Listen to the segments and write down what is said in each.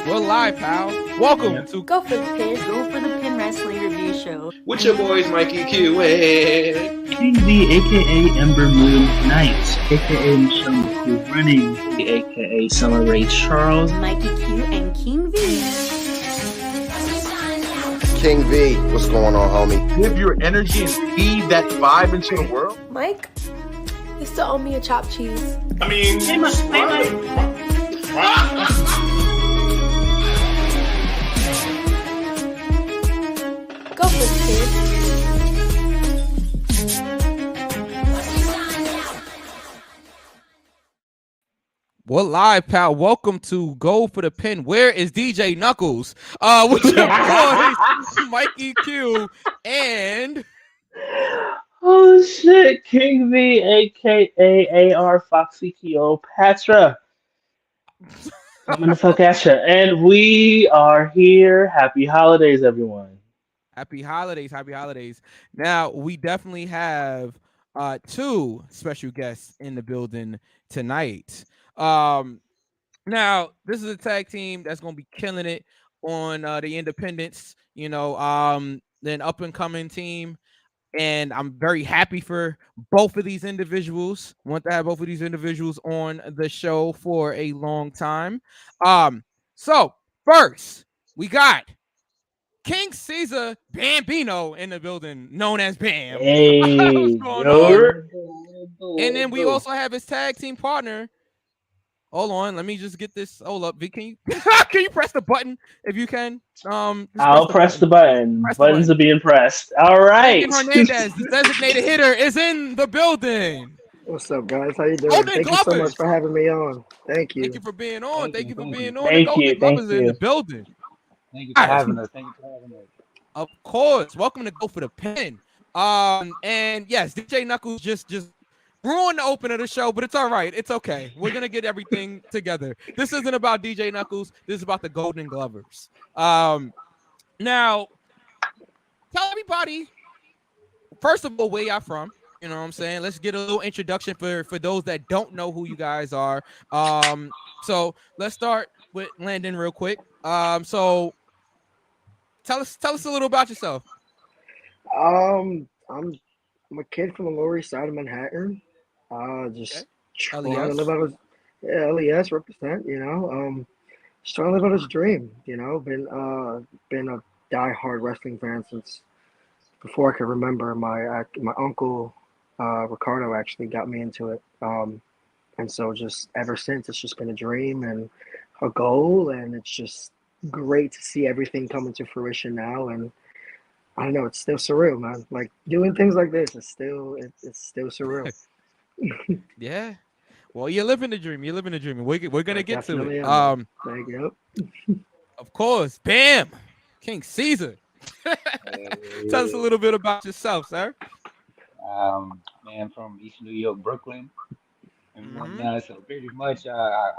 We're live, pal. Welcome to Go for the Pin Wrestling Review Show. With your boys, Mikey Q and King V, aka Ember Moon Knight, aka Michelle McCool Running, aka Summer Ray Charles, Mikey Q and King V. King V, what's going on, homie? Give your energy and feed that vibe into the world. Mike, you still owe me a chopped cheese. I mean, hey Mike. Go for the Pin. We're live, pal. Welcome to Go for the Pin. Where is DJ Knuckles? With your boys, Mikey Q and Oh shit, King V, aka AR Foxy Cleopatra. Coming the fuck at ya. And we are here. Happy holidays, everyone. happy holidays. Happy holidays. Now, we definitely have two special guests in the building tonight. Now, this is a tag team that's going to be killing it on the independents, an up and coming team. And I'm very happy for both of these individuals. Want to have both of these individuals on the show for a long time. So first, we got King Cesar Bambino in the building, known as Bam. Hey, What's going on? And then we also have his tag team partner. Hold on, let me just get this. Hold up, V. Can you can you press the button if you can? I'll press the button. Buttons are being pressed. All right. Hernadez, the designated hitter, is in the building. What's up, guys? How you doing? Golden Thank you so Glovers. much for having me on. Thank you. Thank you for being on. Thank you for being on. Thank The you, Golden thank Glovers in the building. Thank you for having us. Thank you for having us. Of course. Welcome to Go for the Pin. And yes, DJ Knuckles just ruined the open of the show, but it's all right. It's okay. We're gonna get everything together. This isn't about DJ Knuckles. This is about the Golden Glovers. Now, tell everybody, first of all, where y'all from. You know what I'm saying? Let's get a little introduction for those that don't know who you guys are. So let's start with Landon real quick. So tell us a little about yourself. I'm a kid from the Lower East Side of Manhattan. Just trying to live out his LES represent. Just trying to live out his dream. Been a diehard wrestling fan since before I could remember. My uncle Ricardo actually got me into it. And so just ever since, it's just been a dream and a goal, and it's just great to see everything coming to fruition now. And I don't know, it's still surreal, man. Like doing things like this, it's still surreal. Yeah. Well, you're living the dream. You're living the dream. We're gonna get to it. Thank you. Of course. Bam. King Cesar. Tell us a little bit about yourself, sir. Man, from East New York, Brooklyn. And so pretty much, I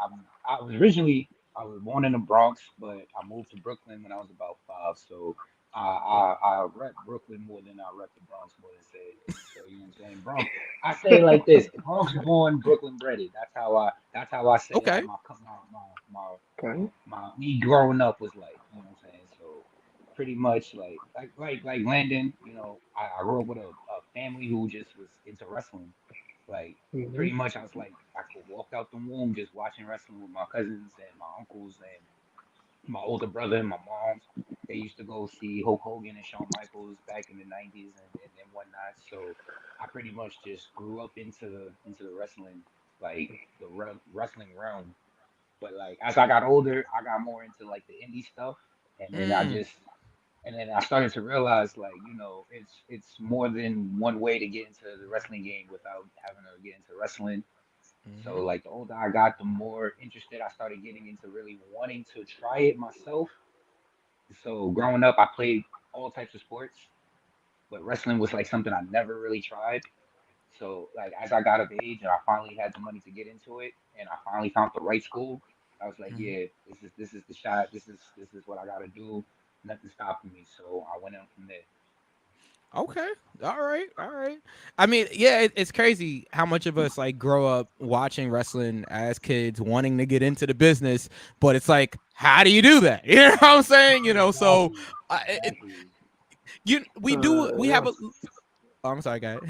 was born in the Bronx, but I moved to Brooklyn when I was about 5. So I rep Brooklyn more than I rep the Bronx more than say. So you know what I'm saying? Bronx. I say it like this: Bronx born, Brooklyn bred it. That's how I say Okay. it. My me growing up was like, you know what I'm saying? So pretty much like Landon, I grew up with a family who just was into wrestling. Like pretty much I was like I could walk out the womb just watching wrestling with my cousins and my uncles and my older brother and my mom. They used to go see Hulk Hogan and Shawn Michaels back in the 90s and whatnot. So I pretty much just grew up into the wrestling, like the wrestling realm. But like as I got older, I got more into like the indie stuff, and then I started to realize like it's more than one way to get into the wrestling game without having to get into wrestling. So like the older I got, the more interested I started getting into really wanting to try it myself. So growing up, I played all types of sports, but wrestling was like something I never really tried. So like as I got of age and I finally had the money to get into it, and I finally found the right school, I was like, yeah, this is the shot. This is what I gotta do. Nothing stopping me. So I went in from there. Okay. All right. All right. I mean, yeah, it's crazy how much of us like grow up watching wrestling as kids, wanting to get into the business, but it's like, how do you do that? You know what I'm saying? So Exactly. it, Exactly. we have Yeah. a. Oh, I'm sorry, guys.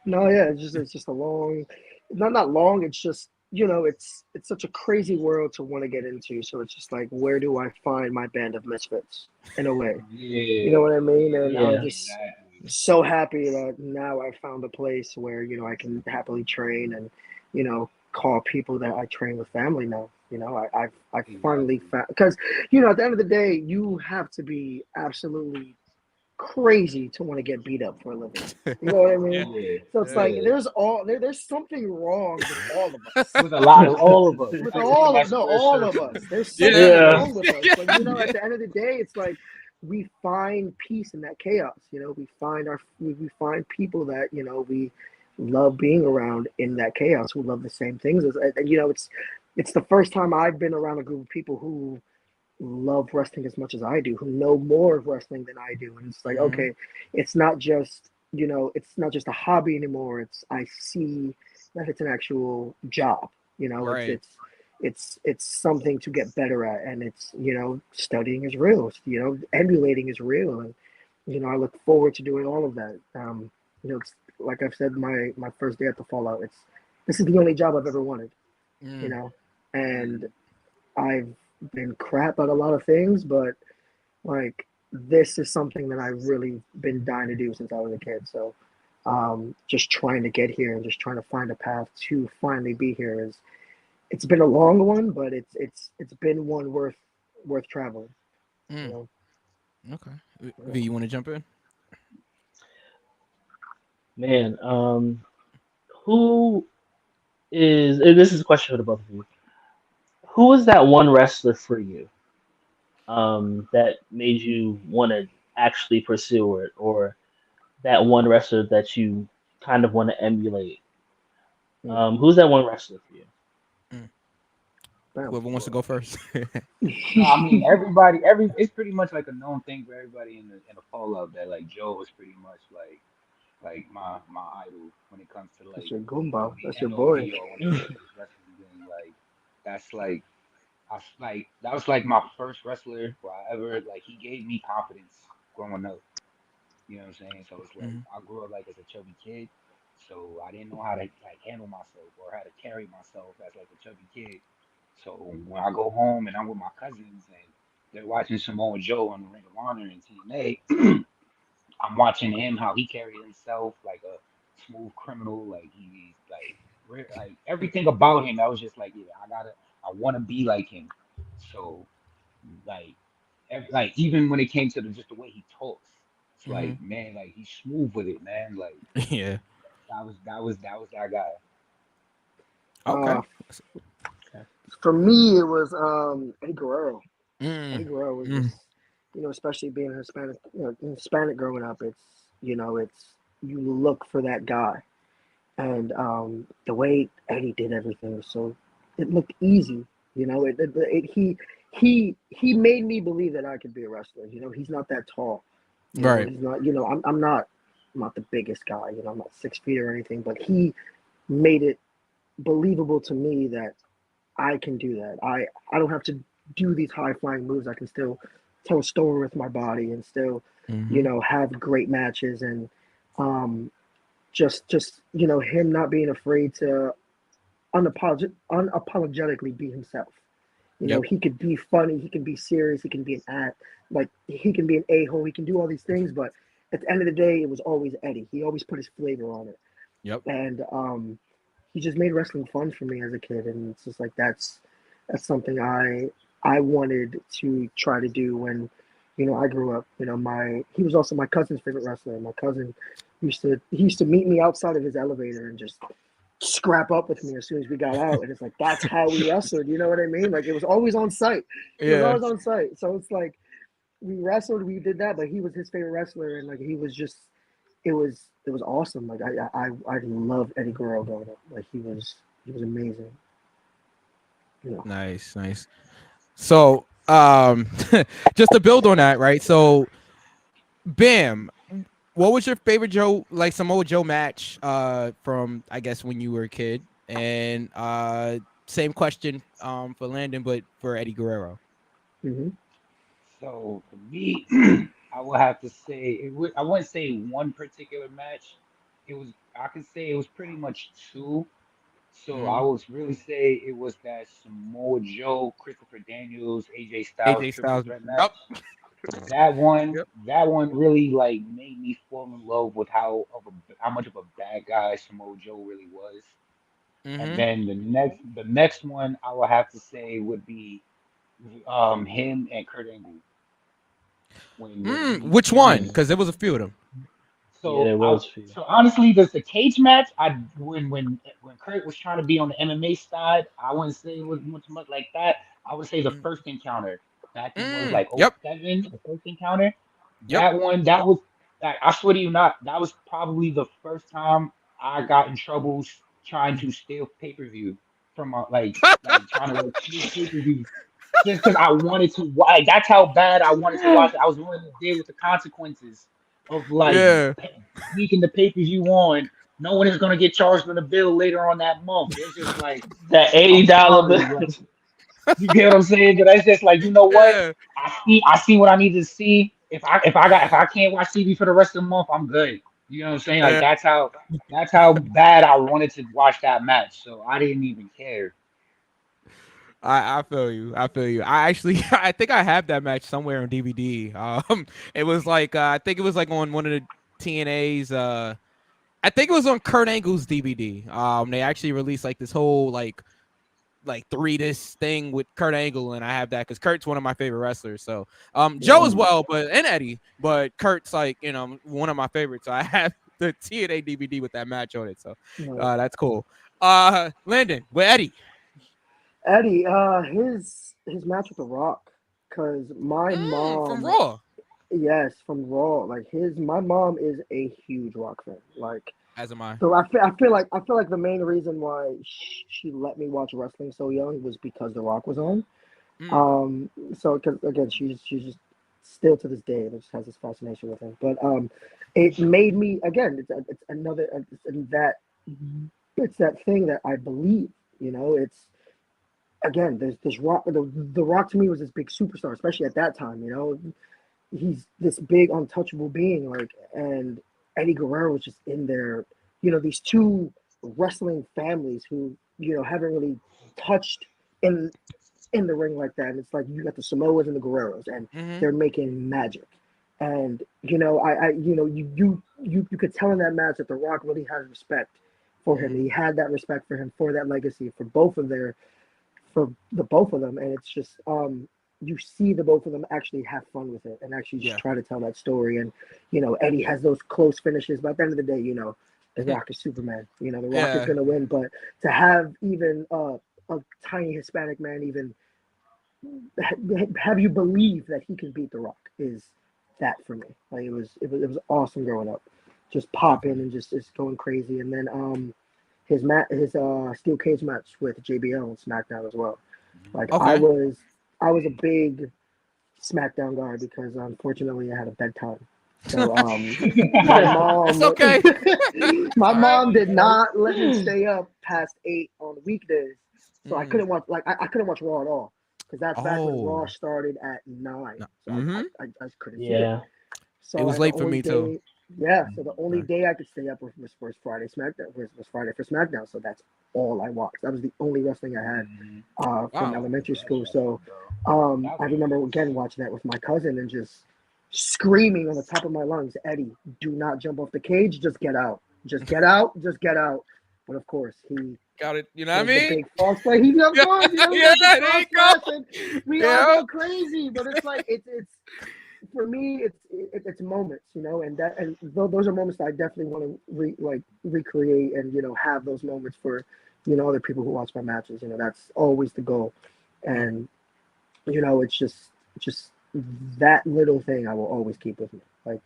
No, yeah, it's just a long, not long. It's just it's such a crazy world to want to get into. So it's just like, where do I find my band of misfits in a way? You know Yeah. what I mean? And Yeah. I'm Yeah. just Exactly. so happy that now I found a place where I can happily train and call people that I train with family now. I finally Exactly. found, because at the end of the day, you have to be absolutely crazy to want to get beat up for a living. You know what I Yeah. mean? Yeah. So it's Yeah. like Yeah. there's something wrong with all of us. With a lot of all of us, With like put all that of no, square all of circle. us. There's Yeah. something Yeah. wrong with us. But at the end of the day, it's like we find peace in that chaos. We find people that we love being around in that chaos, who love the same things as, and it's the first time I've been around a group of people who love wrestling as much as I do, who know more of wrestling than I do. And it's like, Hmm. okay, it's not just a hobby anymore. I see that it's an actual job. It's Right. it's something to get better at, and it's studying is real. Emulating is real, and I look forward to doing all of that. It's like I've said, my first day at the Fallout. This is the only job I've ever wanted. You Mm. know, and Mm. I've been crap at a lot of things, but like this is something that I've really been dying to do since I was a kid. So just trying to get here and just trying to find a path to finally be here is it's been a long one, but it's been one worth traveling. You Mm. know. Okay. V, Yeah. you want to jump in? Man, who and this is a question for the both of you. Who is that one wrestler for you that made you want to actually pursue it, or that one wrestler that you kind of want to emulate? Mm. Who's that one wrestler for you? Mm. Bam. Whoever wants to go Well, first. no, I mean everybody. It's pretty much like a known thing for everybody in the fallout that like Joe was pretty much like my idol when it comes to That's like your Goomba. the That's your boy. MLB or when it comes to this wrestling thing. Like that's like like that was like my first wrestler who I ever like. He gave me confidence growing up. You know what I'm saying? So it's like Mhm. I grew up like as a chubby kid, so I didn't know how to like handle myself or how to carry myself as like a chubby kid. So when I go home and I'm with my cousins and they're watching Samoa Joe on the Ring of Honor and TNA, I'm watching him how he carried himself like a smooth criminal. Like he's like like everything about him. I was just like, yeah, I want to be like him. So like like even when it came to just the way he talks, it's Mhm. like man, like he's smooth with it, man. Like Yeah. that was that guy. Okay. Uh, for me, it was Eddie Guerrero. Mm. Eddie Guerrero was Mm. just, especially being Hispanic, Hispanic growing up. It's you look for that guy, and the way Eddie did everything was so, it looked easy. He made me believe that I could be a wrestler. He's not that tall. Right. He's not. I'm not the biggest guy. I'm not 6 feet or anything, but he made it believable to me that I can do that. I don't have to do these high flying moves. I can still tell a story with my body and still, Mhm. have great matches, and um, just him not being afraid to unapologetically be himself. Yep. He could be funny, he can be serious, he can be an act, like he can be an a hole, he can do all these things, but at the end of the day, it was always Eddie. He always put his flavor on it, Yep. and he just made wrestling fun for me as a kid, and it's just like that's something I wanted to try to do when I grew up. My he was also my cousin's favorite wrestler. My cousin he used to meet me outside of his elevator and just scrap up with me as soon as we got out, and it's like that's how we wrestled. You know what I mean? Like it was always on site. It was Yeah. always on site. So it's like we wrestled, we did that, but he was his favorite wrestler, and like he was just it was awesome. Like I loved Eddie Guerrero growing up. Like he was amazing. You know. Nice. Nice. So, just to build on that, right? So, Bam. what was your favorite Samoa Joe match from I guess when you were a kid? And same question for Landon, but for Eddie Guerrero. Mm-hmm. So for me, I would have to say I wouldn't say one particular match. I could say it was pretty much two. So I Mm-hmm. would really say it was that Samoa Joe, Christopher Daniels, AJ Styles AJ triple Styles. threat Yep. match. That one, Yep. that one really like made me fall in love with how much of a bad guy Samoa Joe really was. And Mm-hmm. then the next one I would have to say would be him and Kurt Angle when Which him one? and Because there was a few of them. Yeah, so there I was few. so honestly, there's the cage match. When Kurt was trying to be on the MMA side, I wouldn't say it was much like that. I would say the first encounter back in what was like Yep. '07, the first encounter. Yep. I swear to you not, that was probably the first time I got in trouble trying to steal pay-per-view from like trying to like sneak pay-per-view just because I wanted to. Like, that's how bad I wanted to watch it. I was willing to deal with the consequences of like Yeah. sneaking the pay per view on. No one is gonna get charged with a bill later on that month. It's just like That $80 I'm sorry, bill. like you get what I'm saying. But that's just like you know what Yeah. I see what I need to see. If I can't watch TV for the rest of the month, I'm good. You know what I'm saying? Like Yeah. that's how bad I wanted to watch that match. So I didn't even care. I feel you. I feel you. I actually I think I have that match somewhere on DVD. It was like I think it was like on one of the TNA's. I think it was on Kurt Angle's DVD. They actually released like this whole like three disc thing with Kurt Angle, and I have that because Kurt's one of my favorite wrestlers. So Joe as Mm. well, and Eddie, but Kurt's like one of my favorites. So I have the TNA DVD with that match on it. So Right. that's cool. Landon with Eddie. Eddie, his match with The Rock, because my From mom, Raw. yes, from Raw, like my mom is a huge Rock fan. Like, As am I. so I feel like the main reason why she let me watch wrestling so young was because The Rock was on. Mm. So because again, she's just still to this day just has this fascination with him. But it made me again. It's another it's that thing that I believe. It's again. There's this Rock. The Rock to me was this big superstar, especially at that time. He's this big untouchable being, like, and Eddie Guerrero was just in there. These two wrestling families who haven't really touched in the ring like that. And it's like you got the Samoas and the Guerreros, and Mm-hmm. they're making magic. And you could tell in that match that The Rock really has respect for him. He had that respect for him, for that legacy, for the both of them. And it's just you see the both of them actually have fun with it and actually just try to tell that story. And Eddie has those close finishes, but at the end of the day, the Rock is Superman. The Rock is gonna win. But to have even a tiny Hispanic man even have you believe that he can beat The Rock is that for me. Like it was awesome growing up, just popping and just going crazy. And then his steel cage match with JBL on SmackDown as well. Like I Okay. was a big SmackDown guy because unfortunately I had a bedtime. So my It's mom okay. my All right. mom did not let me stay up past 8 on the weekdays. So I Mm. couldn't watch I couldn't watch Raw at all because that's back when Raw Oh. started at 9. No. So Mm-hmm. I just couldn't see it. Yeah. So It was the late for only me too. day, yeah. So the only Sorry. day I could stay up was Friday SmackDown. Was Friday for SmackDown. So that's all I watched. That was the only wrestling I had from Wow. elementary school. So That I was remember again watching that with my cousin and just screaming on the top of my lungs, Eddie, do not jump off the cage. Just get out. Just get out. Just get out. But of course, he Got it. You know what I does the mean? big false play. He of Yeah. course, he does Yeah. the There frog you go. splash, and we all Yeah. go crazy. But it's like it's for me, it's moments, and those are moments that I definitely want to recreate and have those moments for other people who watch my matches. That's always the goal, and it's just that little thing I will always keep with me, like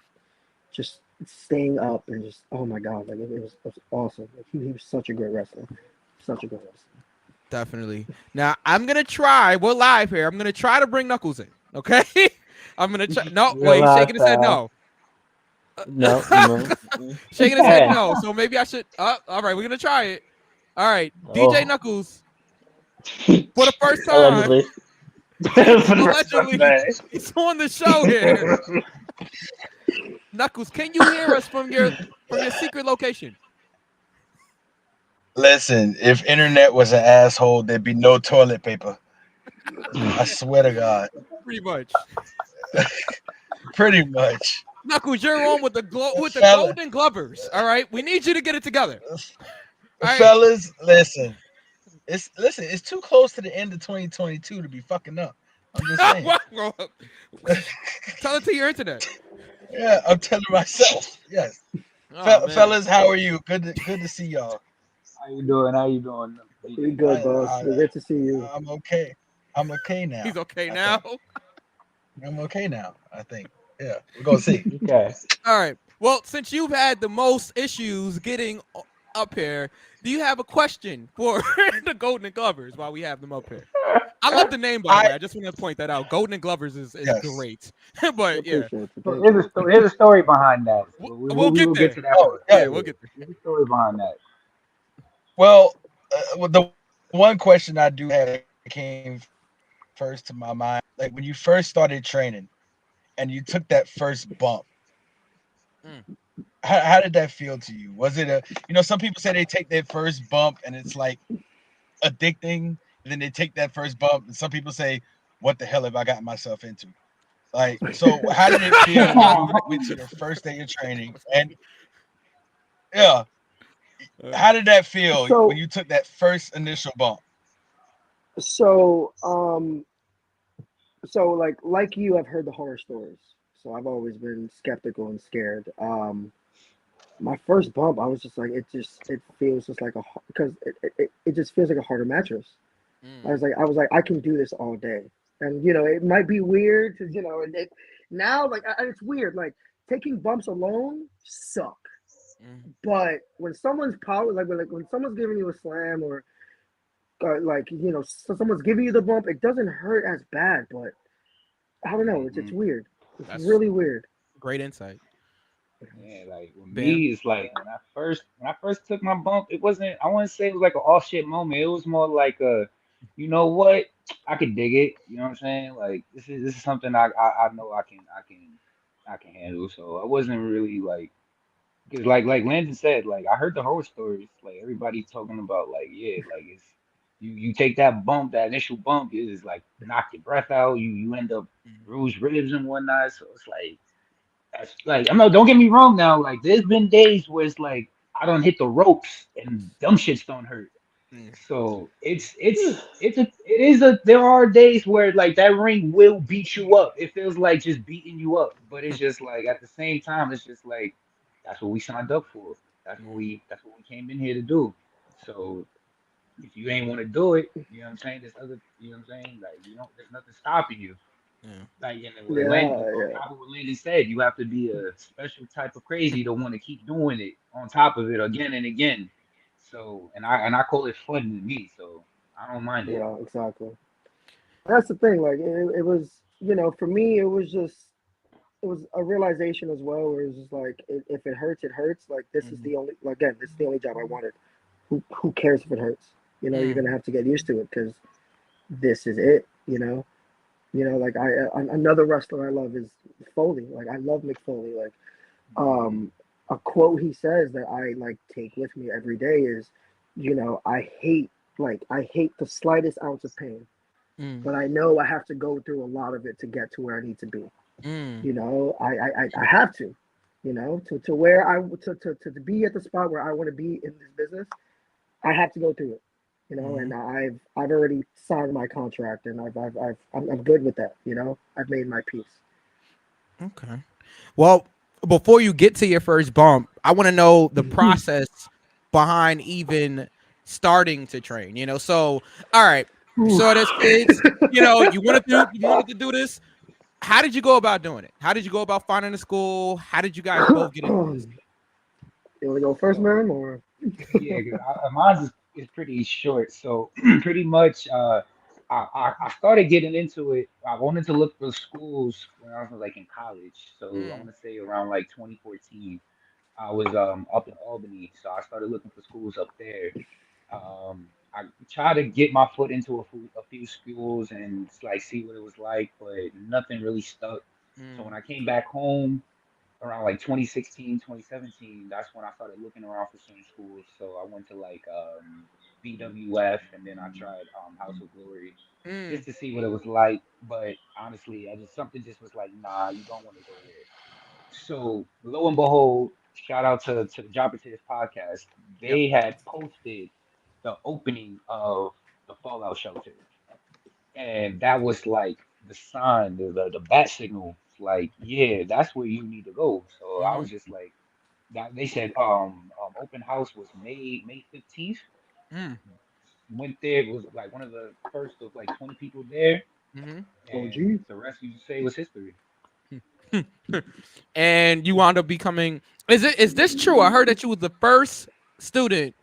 just staying up and just oh my god, like it was awesome. Like, he was such a great wrestler, such a good wrestler. Definitely. Now I'm gonna try. We're live here. I'm gonna try to bring Knuckles in. Okay. I'm gonna try. No, Real wait. He's life shaking his head. style. No. No, no. Shaking his head no. So maybe I should. All right, we're gonna try it. All right, DJ Oh. Knuckles for the first time. Allegedly. Allegedly, he's on the show here. Knuckles, can you hear us from your secret location? Listen, if internet was an asshole, there'd be no toilet paper. I swear to God. Pretty much. Pretty much. Knuckles, you're on with the Golden Glovers. All right, we need you to get it together. Right. Fellas, listen. It's too close to the end of 2022 to be fucking up. I'm just saying. Tell it to your internet. Yeah, I'm telling myself. Yes. Fellas, how are you? Good to see y'all. How you doing? We good, boss. Good to see you. I'm okay. I'm okay now. He's okay now. I'm okay now, I think. Yeah, we're gonna see. Okay. All right. Well, since you've had the most issues getting up here, do you have a question for the Golden Glovers while we have them up here? I love the name, by the way. I just want to point that out. Golden Glovers is great. But yeah. So here's a story behind that. We'll get to that. Oh, yeah, we'll get there. There's a story behind that. Well, the one question I do have that came first to my mind, like when you first started training and you took that first bump, how did that feel to you? Was it some people say they take their first bump and it's like addicting, and then they take that first bump, and some people say, what the hell have I gotten myself into? Like, so how did it feel when you went to your first day of training? And yeah. How did that feel when you took that first initial bump? So like you, I've heard the horror stories. So I've always been skeptical and scared. My first bump, I was just like, it feels just like because it just feels like a harder mattress. I was like, I can do this all day, and it might be weird, and now it's weird. Like taking bumps alone suck. But when someone's when someone's giving you a slam or someone's giving you the bump, it doesn't hurt as bad. But I don't know, it's weird. That's really weird. Great insight. Yeah, like with me, it's like when I first took my bump, it wasn't. I wouldn't say it was like an off shit moment. It was more like you know what, I could dig it. You know what I'm saying? Like this is something I know I can handle. So I wasn't really like. Because like Landon said, like I heard the horror stories, like everybody talking about like it's you take that bump, that initial bump is like knock your breath out, you end up bruised ribs and whatnot. So it's like that's like don't get me wrong now, like there's been days where it's like I don't hit the ropes and dumb shits don't hurt. So there are days where like that ring will beat you up. It feels like just beating you up, but it's just like at the same time, it's just like that's what we signed up for. That's what we came in here to do. So if you ain't want to do it, you know what I'm saying? There's other, you know what I'm saying? Like there's nothing stopping you. Like on top of what Landon said, you have to be a special type of crazy to want to keep doing it on top of it again and again. So and I call it fun to me. So I don't mind it. Yeah, exactly. That's the thing. Like it was, for me, it was a realization as well, where it's just like if it hurts, it hurts. Like this is the only job I wanted. Who cares if it hurts? You're gonna have to get used to it because this is it. Like another wrestler I love is Foley. Like I love Mick Foley. Like a quote he says that I like take with me every day is, I hate the slightest ounce of pain, but I know I have to go through a lot of it to get to where I need to be. I have to, to where to be at the spot where I want to be in this business. I have to go through it, and I've already signed my contract, and I'm good with that. I've made my peace. Okay. Well, before you get to your first bump, I want to know the process behind even starting to train. So all right. So there's kids. You wanted to do this. How did you go about doing it? How did you go about finding a school? How did you guys both get into this? You want to go first, man, or? Yeah, mine is pretty short. So pretty much, I started getting into it. I wanted to look for schools when I was like in college. So I want to say around like 2014. I was up in Albany, so I started looking for schools up there. I tried to get my foot into a few schools and like see what it was like, but nothing really stuck. So when I came back home around like 2016, 2017, that's when I started looking around for some schools. So I went to like BWF, and then I tried House of Glory just to see what it was like. But honestly, I just something just was like, nah, you don't want to go there. So lo and behold, shout out to the Job Potatoes podcast. Yep. They had posted the opening of the Fallout shelter, and that was like the sign, the bat signal. Like, yeah, that's where you need to go. So I was just like, that. They said open house was May 15th. Went there. It was like one of the first of like 20 people there, Oh, and gee. the rest you say was history. And you wound up becoming. Is this true? I heard that you was the first student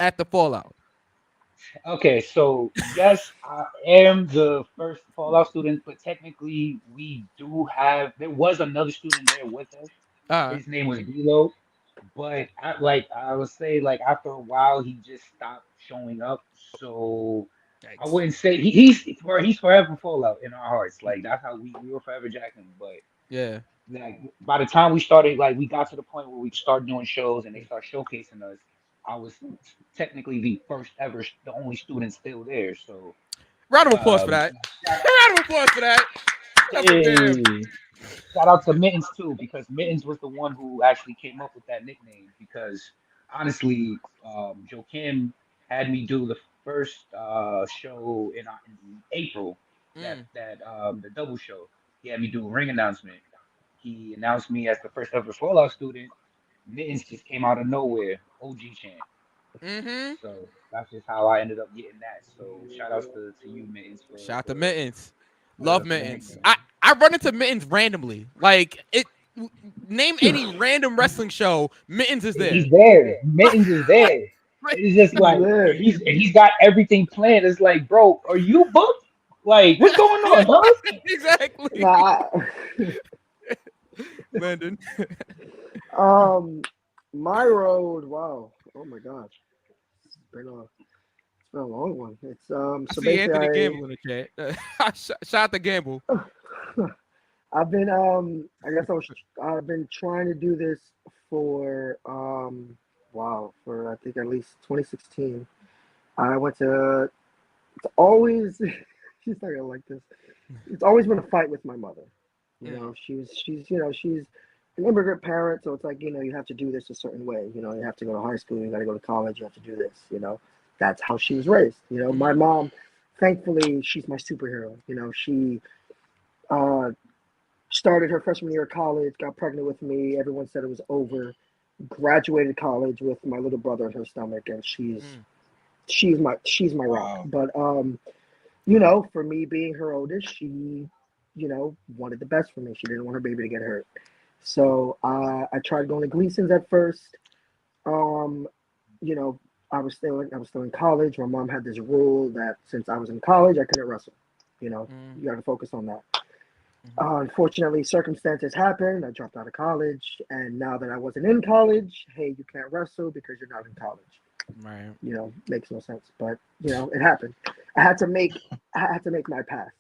at the Fallout. Okay, so yes, I am the first Fallout student, but technically there was another student there with us. Uh, His name was Bilo, but I would say like after a while he just stopped showing up. So I Yikes. wouldn't say he's forever Fallout in our hearts. Like that's how we were forever jacking. But Yeah. like by the time we started, like we got to the point where we started doing shows and they start showcasing us. I was technically the first ever, the only student still there. So, Round of applause for um, that. shout, Round of applause for that. That's a damn. Hey. shout out to Mittens too, because Mittens was the one who actually came up with that nickname. Because honestly, Joe Kim had me do the first show in April. The double show. He had me do a ring announcement. He announced me as the first ever Fallout student. Mittens just came out of nowhere, OG chant. So that's just how I ended up getting that. So shout outs to you, Mittens, Shout to for Mittens. giving Love us that Mittens. nickname. I run into Mittens randomly. Like it. Name any random wrestling show. Mittens is there. He's there. Mittens is there. Right. It's just He's like there. he's got everything planned. It's like, bro, are you booked? Like, what's going on, huh? Exactly. Nah, Landon. my road. Wow. Oh my gosh. It's been a it's been a long one. It's I so see Anthony basically Gamble in the chat. Shout to Gamble. I've been I've been trying to do this for wow, for I think at least 2016. I went to it's always she's not gonna like this. It's always been a fight with my mother. You know, she's an immigrant parent, so it's like, you have to do this a certain way. You have to go to high school, you gotta go to college, you have to do this. That's how she was raised. My mom, thankfully, she's my superhero. She uh started her freshman year of college, got pregnant with me, everyone said it was over, graduated college with my little brother in her stomach, and she's my rock. Wow. But for me being her oldest, she, wanted the best for me. She didn't want her baby to get hurt. So I tried going to Gleason's at first. Um, you know, I was still in college. My mom had this rule that since I was in college, I couldn't wrestle. You got to focus on that. Unfortunately, circumstances happened. I dropped out of college, and now that I wasn't in college, hey, you can't wrestle because you're not in college. Right. Makes no sense, but it happened. I had to make my path.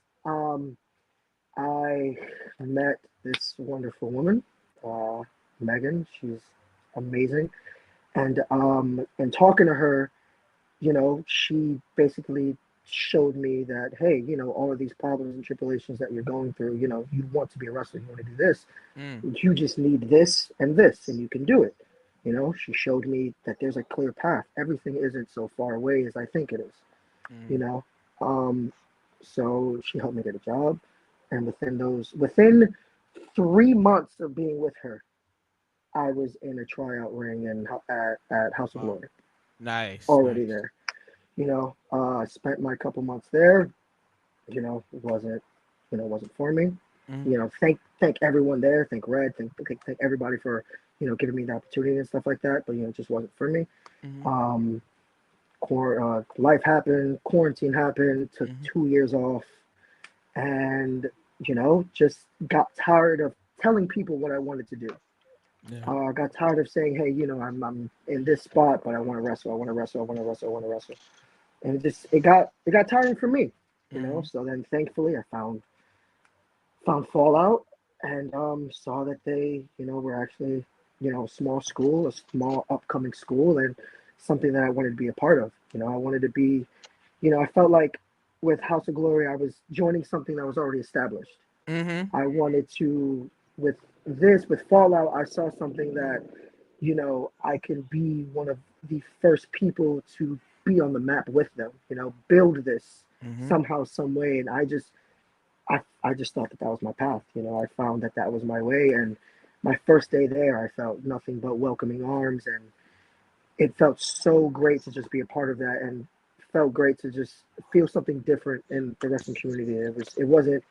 I met this wonderful woman, Megan. She's amazing, and talking to her, she basically showed me that, hey, all of these problems and tribulations that you're going through, you want to be a wrestler, you want to do this, you just need this, and you can do it. She showed me that there's a clear path. Everything isn't so far away as I think it is. you know. So she helped me get a job, and within 3 months of being with her, I was in a tryout ring at House of Glory. Nice. Already there. I spent my couple months there. It wasn't for me. Thank everyone there. Thank Red. Thank everybody for giving me the opportunity and stuff like that. But it just wasn't for me. life happened, quarantine happened, took 2 years off, and just got tired of telling people what I wanted to do. I got tired of saying, hey, I'm in this spot, but I want to wrestle, I want to wrestle, I want to wrestle, I want to wrestle, and it got tiring for me, So then, thankfully, I found Fallout, and saw that they, were actually, a small school, a small upcoming school, and something that I wanted to be a part of. I wanted to be, I felt like with House of Glory, I was joining something that was already established. I wanted to, with Fallout, I saw something that, I can be one of the first people to be on the map with them, build this somehow, some way. And I just thought that was my path. I found that was my way. And my first day there, I felt nothing but welcoming arms, and it felt so great to just be a part of that, and felt great to just feel something different in the wrestling community. It wasn't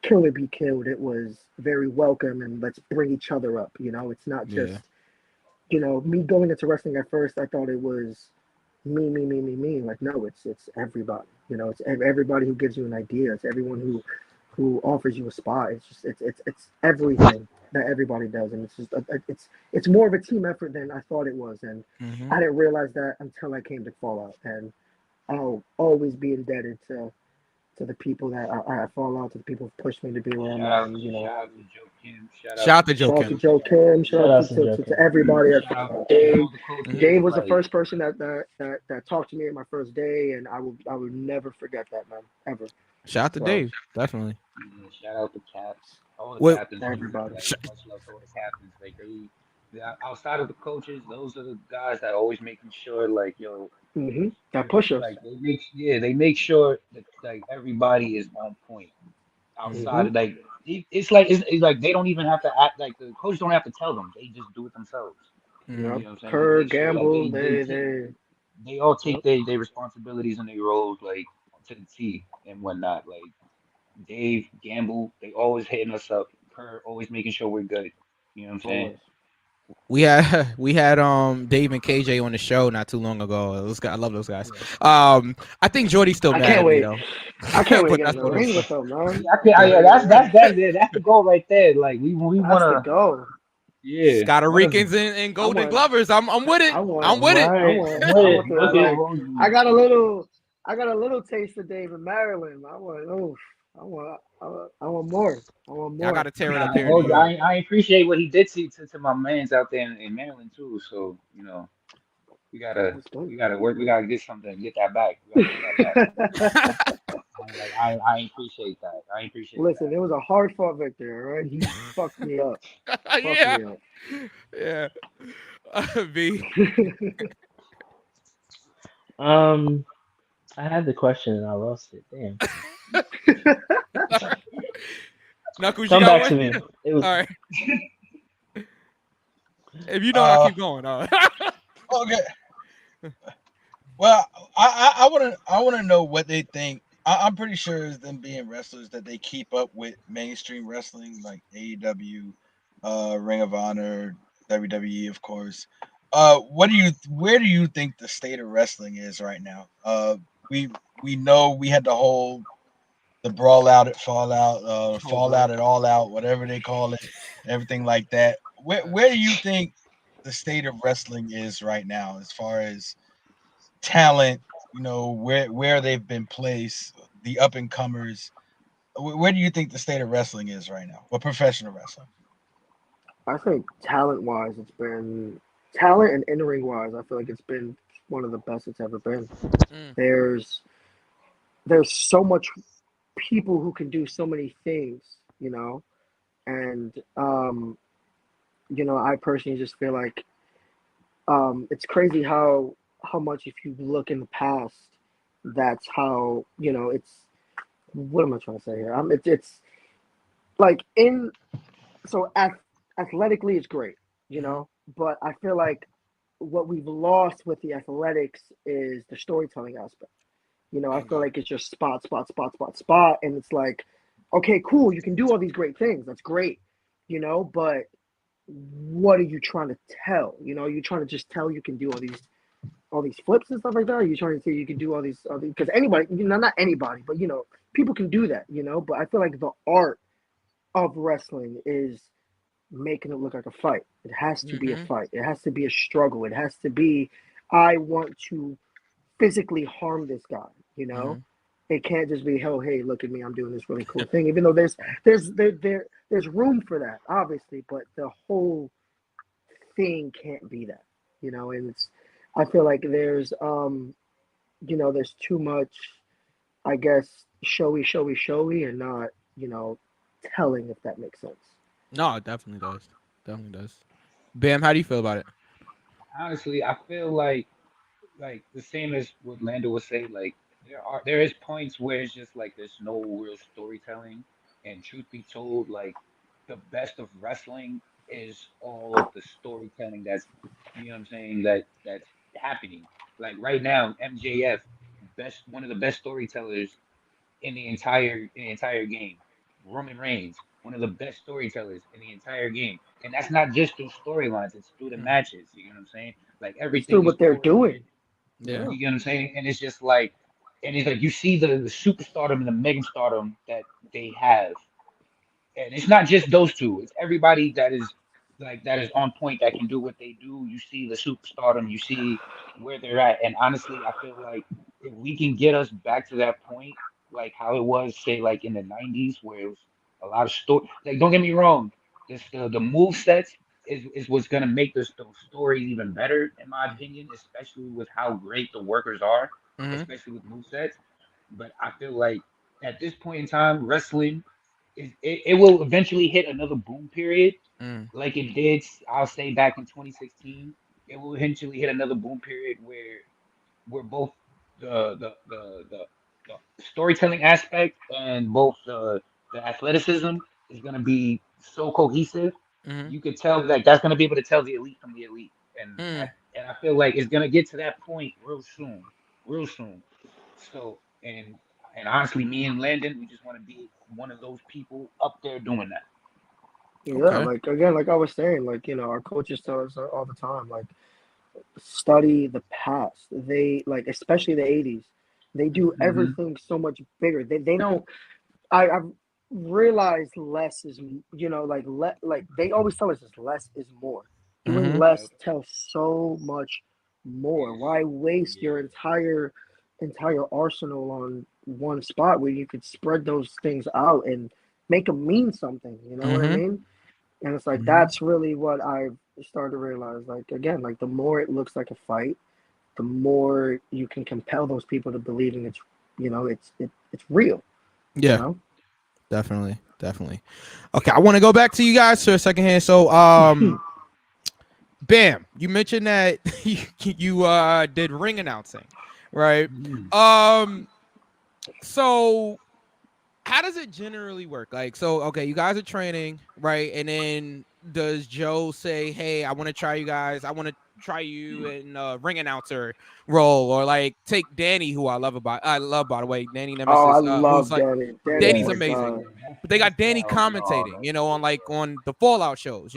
kill or be killed. It was very welcome, and let's bring each other up. It's not just me going into wrestling at first. I thought it was me, me, me, me, me. Like, no, it's everybody. It's everybody who gives you an idea. It's everyone who offers you a spot. It's everything that everybody does, and it's just it's more of a team effort than I thought it was, and I didn't realize that until I came to Fallout, and I'll always be indebted to the people that I Fallout, to the people who pushed me to be where I'm at, and Shout out to Joe shout out Kim. to Joe Kim, shout out to everybody. Dave, Dave was the like, first person that talked to me on my first day, and I will never forget that, man, ever. Shout out to Dave, definitely. Shout out to Caps, all the Well, captains. everybody. Like, much love to all the captains. Like outside of the coaches, those are the guys that always making sure, like, yo, That push us. like they make sure that like everybody is on point. Outside of like it's like they don't even have to act, like the coach don't have to tell them. They just do it themselves. You know what I'm saying? They Kurt, make sure like Gamble, they all take their responsibilities and their roles like to the T and whatnot. Like Dave, Gamble, they always hitting us up. Kurt always making sure we're good. You know what I'm saying? always. we had Dave and KJ on the show not too long ago. Those guys, I love those guys. I think Jordy's still I mad can't at me wait. though. I can't wait to But get in that's the what ring it with is. them, man. Yeah, that's the goal right there. Like we That's wanna the goal. Scotty one of Ricans and Golden want- Glovers. I'm with it. I want. I'm with it. Right. I got a little taste of David Maryland. I want more. I want more. I gotta tear it up I here in told New you, York. I appreciate what he did to my mans out there in Maryland too. So we gotta work. We gotta get something. Get that back. We gotta get that back. Like I appreciate that. I appreciate Listen, that. it was a hard fought victory. All right, he fucked me up. Yeah. Me up. Yeah. B. I had the question and I lost it. Damn. Knuckles, Come you got back one? to me. It was All right. If you don't, I'll keep going. Okay. Well, I want to know what they think. I'm pretty sure it's them being wrestlers that they keep up with mainstream wrestling like AEW, Ring of Honor, WWE, of course. Where do you think the state of wrestling is right now? We know we had the brawl out at Fallout, Fallout at All Out, whatever they call it, everything like that. Where do you think the state of wrestling is right now as far as talent? Where they've been placed, the up and comers. Where do you think the state of wrestling is right now? Or professional wrestling? I think talent-wise, it's been talent and in-ring wise. I feel like it's been one of the best it's ever been. There's so much people who can do so many things, and I personally just feel like it's crazy how much, if you look in the past, that's how it's. What am I trying to say here? It's like athletically it's great, but I feel like what we've lost with the athletics is the storytelling aspect. I feel like it's just spot, spot, spot, spot, spot, and it's like, okay, cool, you can do all these great things. That's great, but what are you trying to tell? You're trying to just tell you can do all these all these flips and stuff like that? Are you trying to say you can do all these? Because anybody, not anybody, but people can do that. But I feel like the art of wrestling is making it look like a fight. It has to be a Mm-hmm. fight. It has to be a struggle. It has to be, I want to physically harm this guy. You know, Mm-hmm. it can't just be, oh, hey, look at me, I'm doing this really cool thing. Even though there's room for that, obviously, but the whole thing can't be that. And I feel like there's too much, I guess, showy, and not telling, if that makes sense. No, it definitely does. Definitely does. Bam, how do you feel about it? Honestly, I feel like the same as what Lando was saying, like there is points where it's just like there's no real storytelling, and truth be told, like the best of wrestling is all of the storytelling that's you know what I'm saying that's happening. Like right now, MJF, best one of the best storytellers in the entire game. Roman Reigns, one of the best storytellers in the entire game, and that's not just through storylines; it's through the Mm. matches. You know what I'm saying? Like It's through everything is what they're coordinated. doing. Yeah. Yeah. You get what I'm saying? And it's just like, and it's like you see the superstardom and the mega stardom that they have, and it's not just those two. It's everybody that is on point that can do what they do. You see the superstardom, you see where they're at, and honestly, I feel like if we can get us back to that point, like how it was, say, like in the '90s, where it was a lot of story. Like, don't get me wrong, this the move sets is what's gonna make those stories even better, in my opinion, especially with how great the workers are, Mm-hmm. especially with move sets. But I feel like at this point in time, wrestling it will eventually hit another boom period, Mm. like it did, I'll say back in 2016. It will eventually hit another boom period where both the storytelling aspect and both the athleticism is going to be so cohesive. Mm-hmm. You could tell that that's going to be able to tell the elite from the elite, and Mm. and I feel like it's going to get to that point real soon. So and honestly, me and Landon, we just want to be one of those people up there doing that. Yeah, Okay. like again, like I was saying, like our coaches tell us all the time, like study the past. They like, especially the '80s. They do Hmm. everything so much bigger. They don't. I've realized less is, like they always tell us is less is more. Doing Mm-hmm. Yep. less tells so much more. Is Why waste your yeah. entire arsenal on one spot where you could spread those things out and make them mean something? You know what I Mm-hmm. mean? And it's like Hmm. that's really what I started to realize. Like again, like the more it looks like a fight, the more you can compel those people to believing it's real. You Yeah. know. Definitely. Definitely. Okay. I want to go back to you guys for a second here. So, Bam, you mentioned that you did ring announcing, right? Hmm. Um. So how does it generally work? Like, so okay, you guys are training, right? And then does Joe say, "Hey, I want to try you guys. I want to try you in a ring announcer role," or like take Danny, who I love by the way, Danny Oh, I Nemesis, who's love like Danny. Danny, oh Danny's my Yes, amazing. god. yeah. But they got Danny Oh God. commentating, on like on the Fallout shows,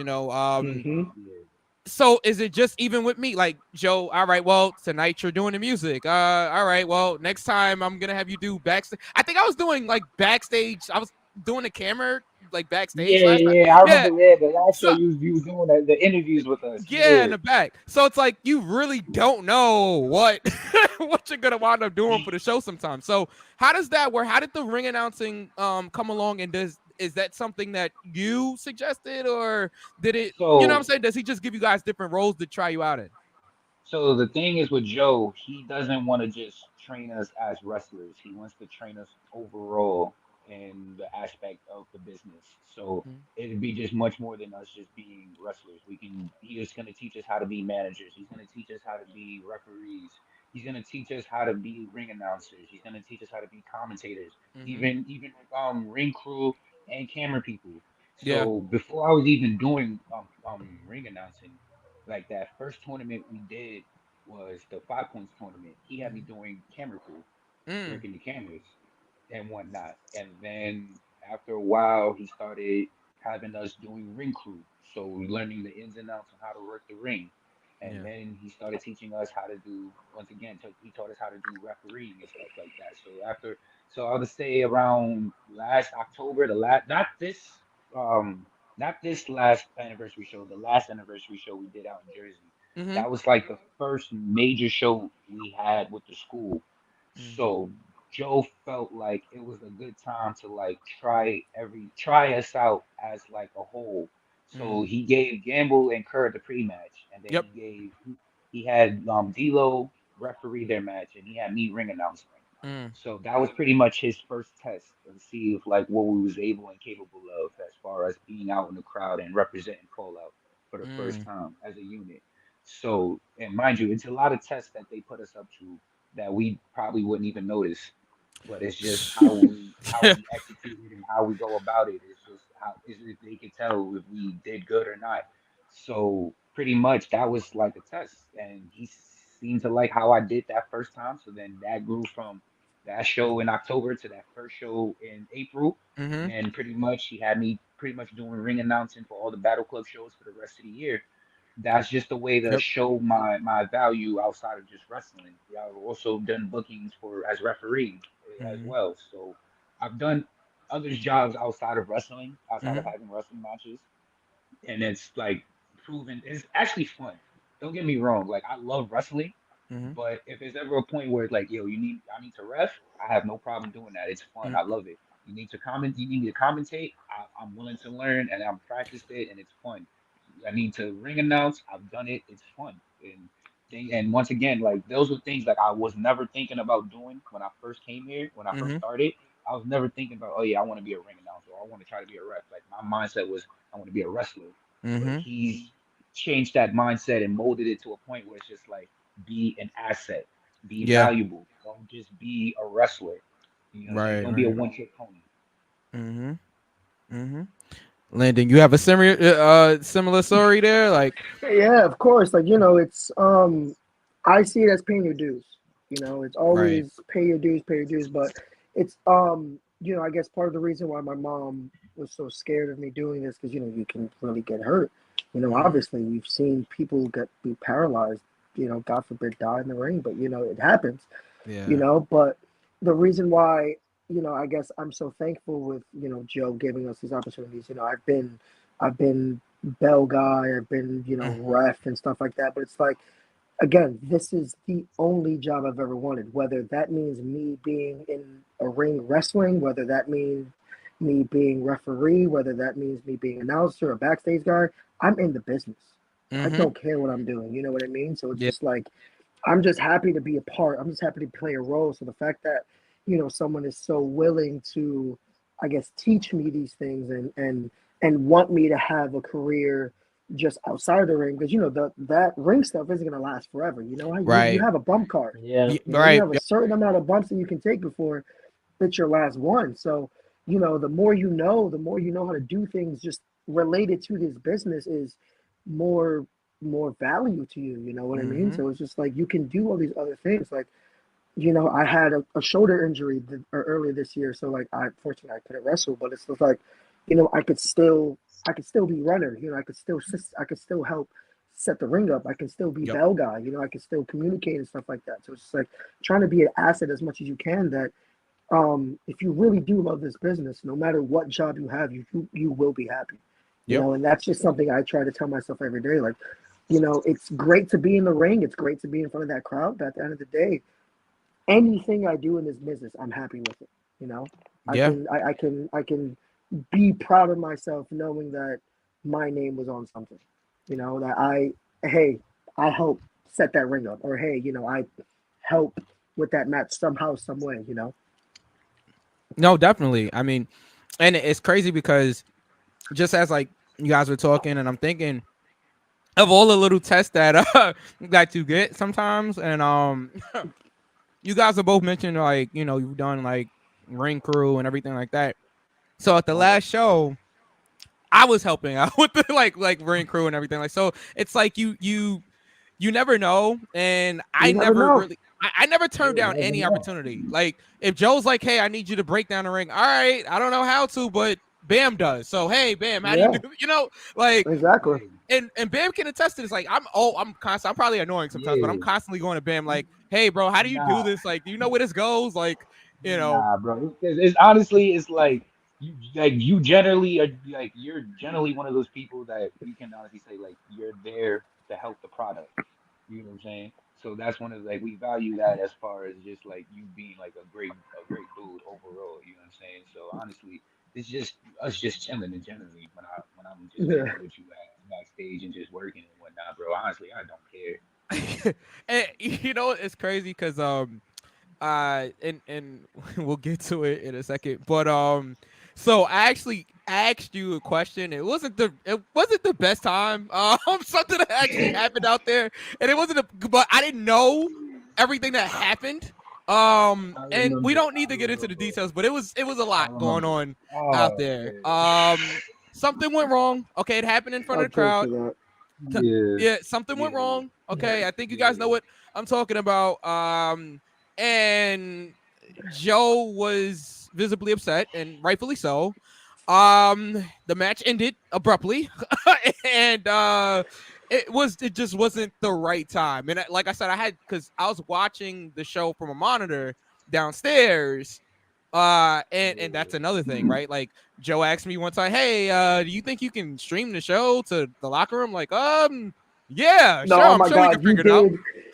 Hmm. Yeah. so is it just even with me, like Joe? All right, well tonight you're doing the music. All right, well next time I'm gonna have you do backstage. I think I was doing like backstage. I was doing the camera like backstage Yeah, last time. yeah, I Yeah. remember. Yeah, the last show So you was doing the interviews with us. yeah, in Yeah. the back. So it's like you really don't know what what you're gonna wind up doing for the show sometimes. So how does that work? How did the ring announcing come along, and is that something that you suggested, or did it, you know what I'm So saying? Does he just give you guys different roles to try you out in? So the thing is with Joe, he doesn't want to just train us as wrestlers. He wants to train us overall in the aspect of the business. So Mm, it'd be just much more than us just being wrestlers. He is going to teach us how to be managers. He's going to teach us how to be referees. He's going to teach us how to be ring announcers. He's going to teach us how to be commentators, mm-hmm. even ring crew and camera people. Yeah. So before I was even doing ring announcing, like that first tournament we did was the 5 points tournament. He had me doing camera crew, Mm, working the cameras and whatnot. And then after a while, he started having us doing ring crew. So learning the ins and outs of how to work the ring. And Yeah. then he started teaching us how to do, once again, he taught us how to do refereeing and stuff like that. So I would say around last October, not this, um, not this last anniversary show, the last anniversary show we did out in Jersey. Mm-hmm. That was like the first major show we had with the school. So Joe felt like it was a good time to like try us out as like a whole. So he gave Gamble and Kerr the pre-match, and then Yep. he had D'Lo referee their match, and he had me ring announcement. Mm. So that was pretty much his first test to see if like what we was able and capable of as far as being out in the crowd and representing Fallout for the first Mm. time as a unit. So, and mind you, it's a lot of tests that they put us up to that we probably wouldn't even notice. But it's just how Yeah. we execute it and how we go about it. It's just how is if they could tell if we did good or not. So pretty much that was like a test, and he seemed to like how I did that first time. So then that grew from that show in October to that first show in April, Mm-hmm. and then pretty much he had me pretty much doing ring announcing for all the Battle Club shows for the rest of the year. That's just a way to Yep. show my value outside of just wrestling. Yeah, I've also done bookings for as referee as Mm-hmm. well. So I've done other jobs outside of wrestling, outside of Mm-hmm. having wrestling matches, and it's like proven. It's actually fun. Don't get me wrong. Like I love wrestling, Mm-hmm. but if there's ever a point where it's like, yo, I need to ref, I have no problem doing that. It's fun. I love it. You need me to commentate. I'm willing to learn, and I'm practiced it, and it's fun. I need to ring announce. I've done it. It's fun. And once again, like those were things like I was never thinking about doing when I first came here. When I first Mm-hmm. started, I was never thinking about, oh yeah, I want to be a ring announcer. Or I want to try to be a ref. Like my mindset was, I want to be a wrestler. But Mm-hmm. he's changed that mindset and molded it to a point where it's just like be an asset, be Yeah. valuable. Don't just be a wrestler. You know what I'm saying? Right. Don't be a Right. one trick pony. Mm-hmm. Mm-hmm. Landon, you have a similar story there, like. Yeah, of course. Like, it's I see it as paying your dues. It's Right. always pay your dues, but it's I guess part of the reason why my mom was so scared of me doing this because you can really get hurt. Mm-hmm. Obviously we've seen people be paralyzed, God forbid die in the ring, but it happens. Yeah. But the reason why, I guess I'm so thankful with, Joe giving us these opportunities. I've been bell guy, I've been, Mm. ref and stuff like that. But it's like, again, this is the only job I've ever wanted, whether that means me being in a ring wrestling, whether that means me being referee, whether that means me being announcer or backstage guy. I'm in the business. I Mm-hmm. don't care what I'm doing. You know what I mean? So it's Yeah. just like, I'm just happy to be a part. I'm just happy to play a role. So the fact that, someone is so willing to, I guess, teach me these things and want me to have a career just outside the ring, because that ring stuff isn't gonna last forever. You Right. have a bump card. Yeah. You Right. have a certain amount of bumps that you can take before it's your last one. So, the more the more you know how to do things just related to this business is more more value to you. You know what I mean? Mm-hmm. So it's just like you can do all these other things. Like, I had a shoulder injury earlier this year, so like fortunately I couldn't wrestle, but it's just like, I could still be runner. I could still help set the ring up. I can still be Yep. bell guy. I can still communicate and stuff like that. So it's just like trying to be an asset as much as you can. That if you really do love this business, no matter what job you have, you will be happy. Yep. And that's just something I try to tell myself every day. Like, it's great to be in the ring. It's great to be in front of that crowd. But at the end of the day, anything I do in this business, I'm happy with it. I Yeah. can I can be proud of myself knowing that my name was on something. That hey, I helped set that ring up, or hey, I helped with that match somehow, some way. No, definitely. I mean, and it's crazy because just as like you guys were talking, and I'm thinking of all the little tests that that you get sometimes, and you guys have both mentioned like you've done like ring crew and everything like that. So at the last show, I was helping out with the like ring crew and everything. Like, so it's like you never know, and I You never never know. really. I never turned You down never any know. opportunity. Like if Joe's like, "Hey, I need you to break down the ring." All right, I don't know how to, but Bam does. So hey, Bam, how do you Yeah, do? You know, like exactly. and Bam can attest to this. Like I'm probably annoying sometimes, but I'm Yeah. constantly going to Bam like, hey, bro, how do you do Nah, this? Like, do you know where this goes? Like, you know, nah, bro. It's honestly, it's like you generally are like you're generally one of those people that we can honestly say like you're there to help the product. You know what I'm saying? So that's one of like we value that as far as just like you being like a great dude overall. You know what I'm saying? So honestly, it's just us just chilling and generally when I'm just Yeah. chilling with you at backstage and just working and whatnot, bro. Honestly, I don't care. and you know it's crazy because and we'll get to it in a second, but so I actually asked you a question. It wasn't the best time. Something that actually happened out there, and it wasn't but I didn't know everything that happened. I And we remember. don't need I to get into the remember. details, but it was a I lot going remember. on out Oh there. man. Something went wrong. Okay, it happened in front of I'll the drink to crowd. that. Yeah. Yeah, something went Yeah. wrong. Okay, I think you guys know Yeah. what I'm talking about. And Joe was visibly upset, and rightfully so. The match ended abruptly, and it just wasn't the right time. And like I said, because I was watching the show from a monitor downstairs. And that's another thing, right? Like Joe asked me one time, "Hey, do you think you can stream the show to the locker room?" Like, yeah, No, sure. oh I'm my sure we can God, figure it out.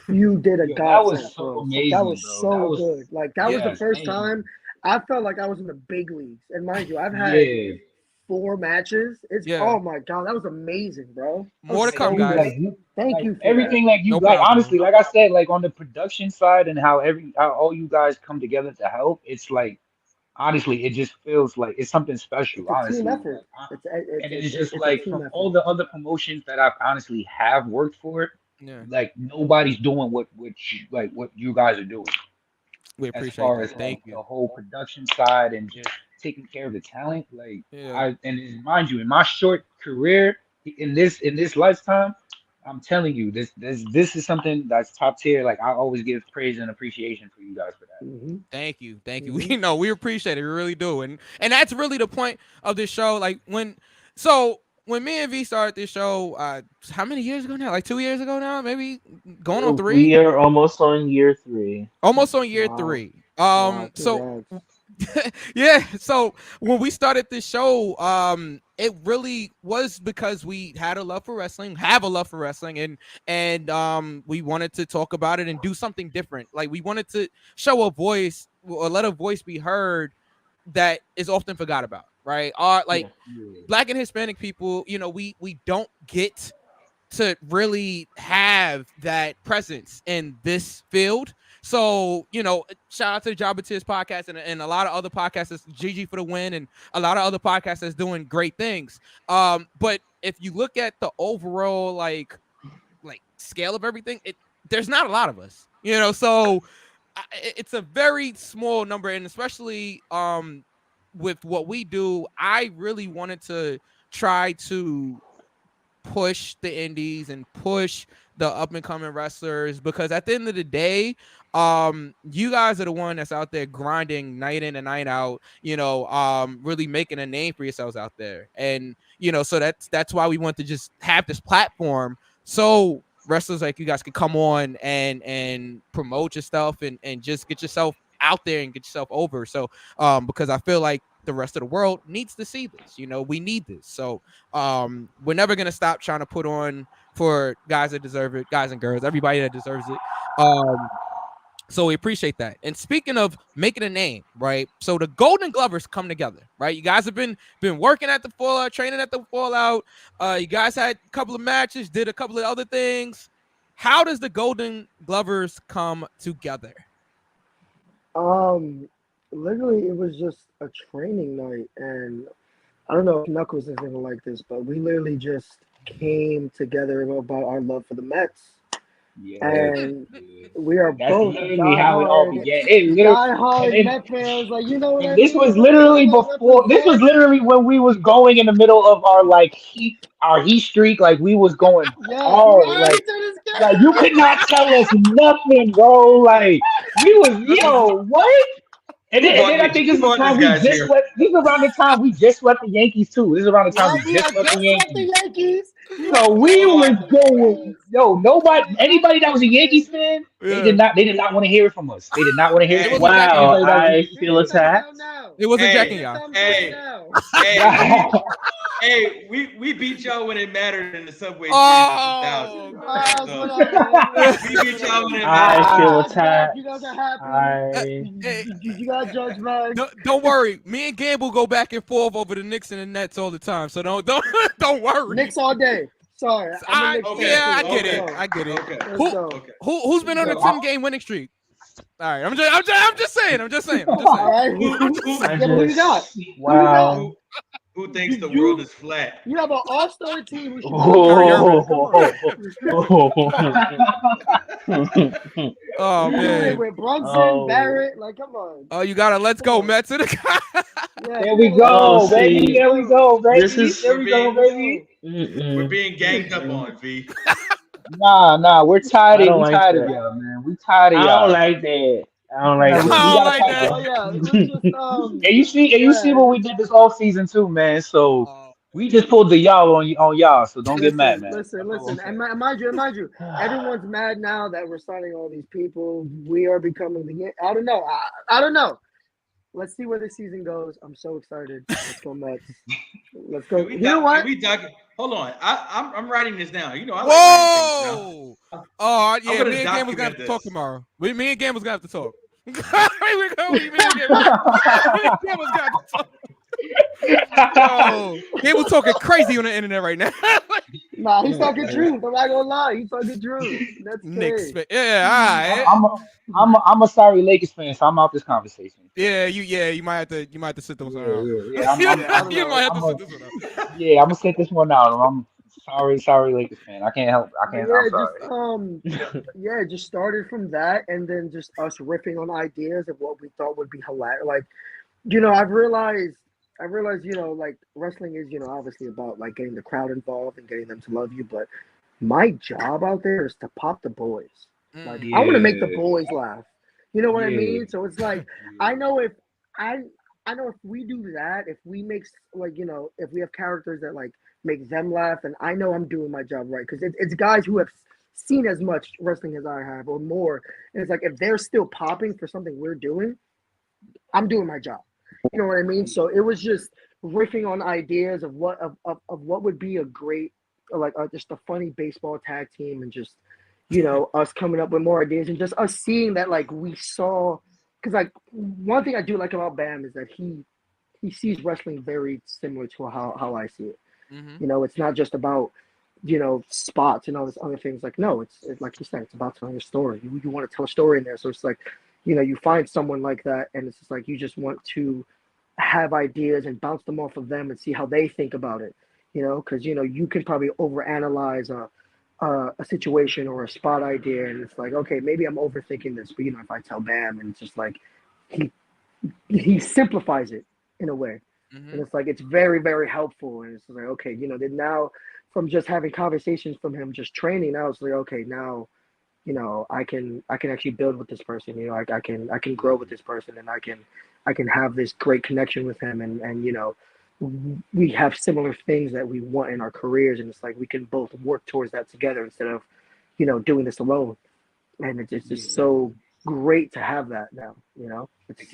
you did a Yo, that was godsend, so bro. That amazing, was bro. That so was good. Like that was the Yeah, yes, first thank you. time I felt like I was in the big leagues. And mind you, I've had Yeah. 4 matches. It's yeah. oh my God, that was amazing, bro. That More was to Like come, so you good. guys. Thank like you for that. everything like you No like problem. honestly, like I said, like on the production side and how all you guys come together to help, it's like honestly, it just feels like it's something special, It's a team honestly. effort. Like It's and it's it's it's, just it's a like team from effort. all the other promotions that I've honestly have worked for, Yeah, like nobody's doing what you guys are doing we as appreciate far that. as like Thank you. the whole production side and just taking care of the talent. Like Yeah. mind you, in my short career in this lifetime, I'm telling you, this is something that's top tier. Like I always give praise and appreciation for you guys for that. Hmm. Thank you, thank you. Hmm. We know we appreciate it, we really do, and that's really the point of this show. Like so when me and V started this show, how many years ago now? Like 2 years ago now, maybe going on We three, are almost on year 3. almost on year Wow. three. Wow. So Congrats. yeah, so when we started this show, it really was because we had a love for wrestling, have a love for wrestling, and we wanted to talk about it and do something different. Like we wanted to show a voice or let a voice be heard that is often forgot about, right? Like Yeah. Yeah. Black and Hispanic people, we don't get to really have that presence in this field. So, shout out to the Jabba Tears podcast and a lot of other podcasts, that's GG for the win, and a lot of other podcasts that's doing great things. But if you look at the overall like scale of everything, there's not a lot of us, so it's a very small number, and especially with what we do, I really wanted to try to push the indies and push the up and coming wrestlers, because at the end of the day, you guys are the one that's out there grinding night in and night out, really making a name for yourselves out there. And so that's why we want to just have this platform, so wrestlers like you guys can come on and promote your stuff and just get yourself out there and get yourself over. So because I feel like the rest of the world needs to see this. We need this. So we're never gonna stop trying to put on for guys that deserve it, guys and girls, everybody that deserves it. So we appreciate that. And speaking of making a name, right? So the Golden Glovers come together, right? You guys have been working at the Fallout, training at the Fallout. You guys had a couple of matches, did a couple of other things. How does the Golden Glovers come together? Um, Literally, it was just a training night, and I don't know if Knuckles is gonna like this, but we literally just came together about our love for the Mets, Yeah. and Yeah. we are That's both literally how it all began. It literally and diehard it, Met fans. Like, you know what I and this mean? was Like, literally like before. This was represent. literally when we was going in the middle of our heat streak. Like we was going Yes, hard. right to this Like you could not tell us nothing, bro. Like we was Knuckles, yo what? then I think this Who is the brought time these we guys just here? swept. This is around the time we just swept the Yankees too. This is around the time Yeah, we we just had swept the just swept Yankees. the Yankees. We So had we just Oh, was swept the going, Yankees. yo, nobody, And anybody that was a listen, Yankees fan, Yeah. they did not want to hear it from us. They did not want to hear it It from hey, wasn't us. jacking y'all. Wow, Anybody that was a I Yankees he feel ain't fan. talking about attacked. now. It wasn't He jacking hey, ain't y'all. talking about hey, now. hey, we beat y'all when it mattered in the Subway Series in 2000. Oh So Whatever, whatever, we beat y'all whatever. when it I You mattered. feel got Mac. attacked. You guys are happy. man. I Hey, You got Judge Mac. don't worry. Me and Gamble go back and forth over the Knicks and the Nets all the time. So don't don't worry. Knicks all day. Sorry, I'm a Knicks fan Okay, Yeah, too. I get Let's it. go. I get it. okay, Let's Who go. okay. who's been Let's on a go. 10-game winning streak? All right, I'm just saying. I'm just saying. All right. Who who I Yeah, but who you got? just Who you got? wow. who who thinks You the world you is flat? you have an all-star team who should be the Kyrie champion, Irving. man. Come on. Oh You doing it man. with Brunson, Oh, Barrett? Like, come on. Oh, you gotta let's Come go, on. Mets to the Yeah, There you we gotta let's oh, go, go. baby. see, Let's There we go. go, this baby. is There We're we go, being Let's baby. go. we're mm-mm, being ganged up mm-mm. on, V. Nah, I don't we like tired of that. y'all, man. We tired of I don't y'all. like that. I don't Nah, like we, I we don't that. gotta like tighten that. Oh up. yeah, let's just And you see yeah, what we just did this off season too, man. So Oh, we just pulled the y'all on y'all. So don't get mad, listen, man. listen, That's all I'm listen. And saying. mind you, everyone's mad now that we're signing all these people. We are becoming the I don't know. I don't know. Let's see where the season goes. I'm so excited. Let's go Mets. Let's go. You know Can what? we doc hold on. I'm writing this down. You know I like writing things down. Whoa! Oh I'm yeah, gonna me and Gamble's gonna have document to talk this. tomorrow. Me and Gamble's gonna have to talk. Here we go. Me and Gamble's me and Gamble's got to talk. Yo, Gamble's talking crazy on the internet right now. Nah, he's talking truth. I'm not gonna lie. He's talking truth. That's Knicks, K. fan. Yeah, all right. I'm a sorry Lakers fan, so I'm out this conversation. So, Yeah, you might have to sit this one out. yeah. Yeah, I don't You know. might have to I'm sit a this one out. yeah. I'm gonna set this one out. I'm sorry Lakers fan. I can't help. I But can't. I'm yeah, just sorry. yeah, just started from that, and then just us riffing on ideas of what we thought would be hilarious. Like, I've realized, like wrestling is, obviously about like getting the crowd involved and getting them to love you. But my job out there is to pop the boys. Like, I want to make the Yeah, boys laugh. You know what I yeah, mean? So it's like, I yeah. know if I, I know if we do that, if we make like, if we have characters that like make them laugh, and I know I'm doing my job right because it's guys who have seen as much wrestling as I have or more, and it's like if they're still popping for something we're doing, I'm doing my job. You know what I mean? So it was just riffing on ideas of of what would be a great, like just a funny baseball tag team, and just us coming up with more ideas, and just us seeing that like we saw, because like one thing I do like about Bam is that he sees wrestling very similar to how I see it. Mm-hmm. It's not just about spots and all this other things. Like, no, it's like you said, it's about telling a story. You want to tell a story in there, so it's like you find someone like that, and it's just like you just want to have ideas and bounce them off of them and see how they think about it. Because you can probably overanalyze a situation or a spot idea, and it's like, okay, maybe I'm overthinking this, but if I tell Bam, and it's just like he he simplifies it in a way, Mm-hmm. and it's like it's very very helpful, and it's like, okay, then now from just having conversations from him, just training, now it's like, okay, now I can actually build with this person. I can grow with this person, and I can have this great connection with him, and we have similar things that we want in our careers, and it's like we can both work towards that together instead of doing this alone. And it's just Yeah. so great to have that now. The It's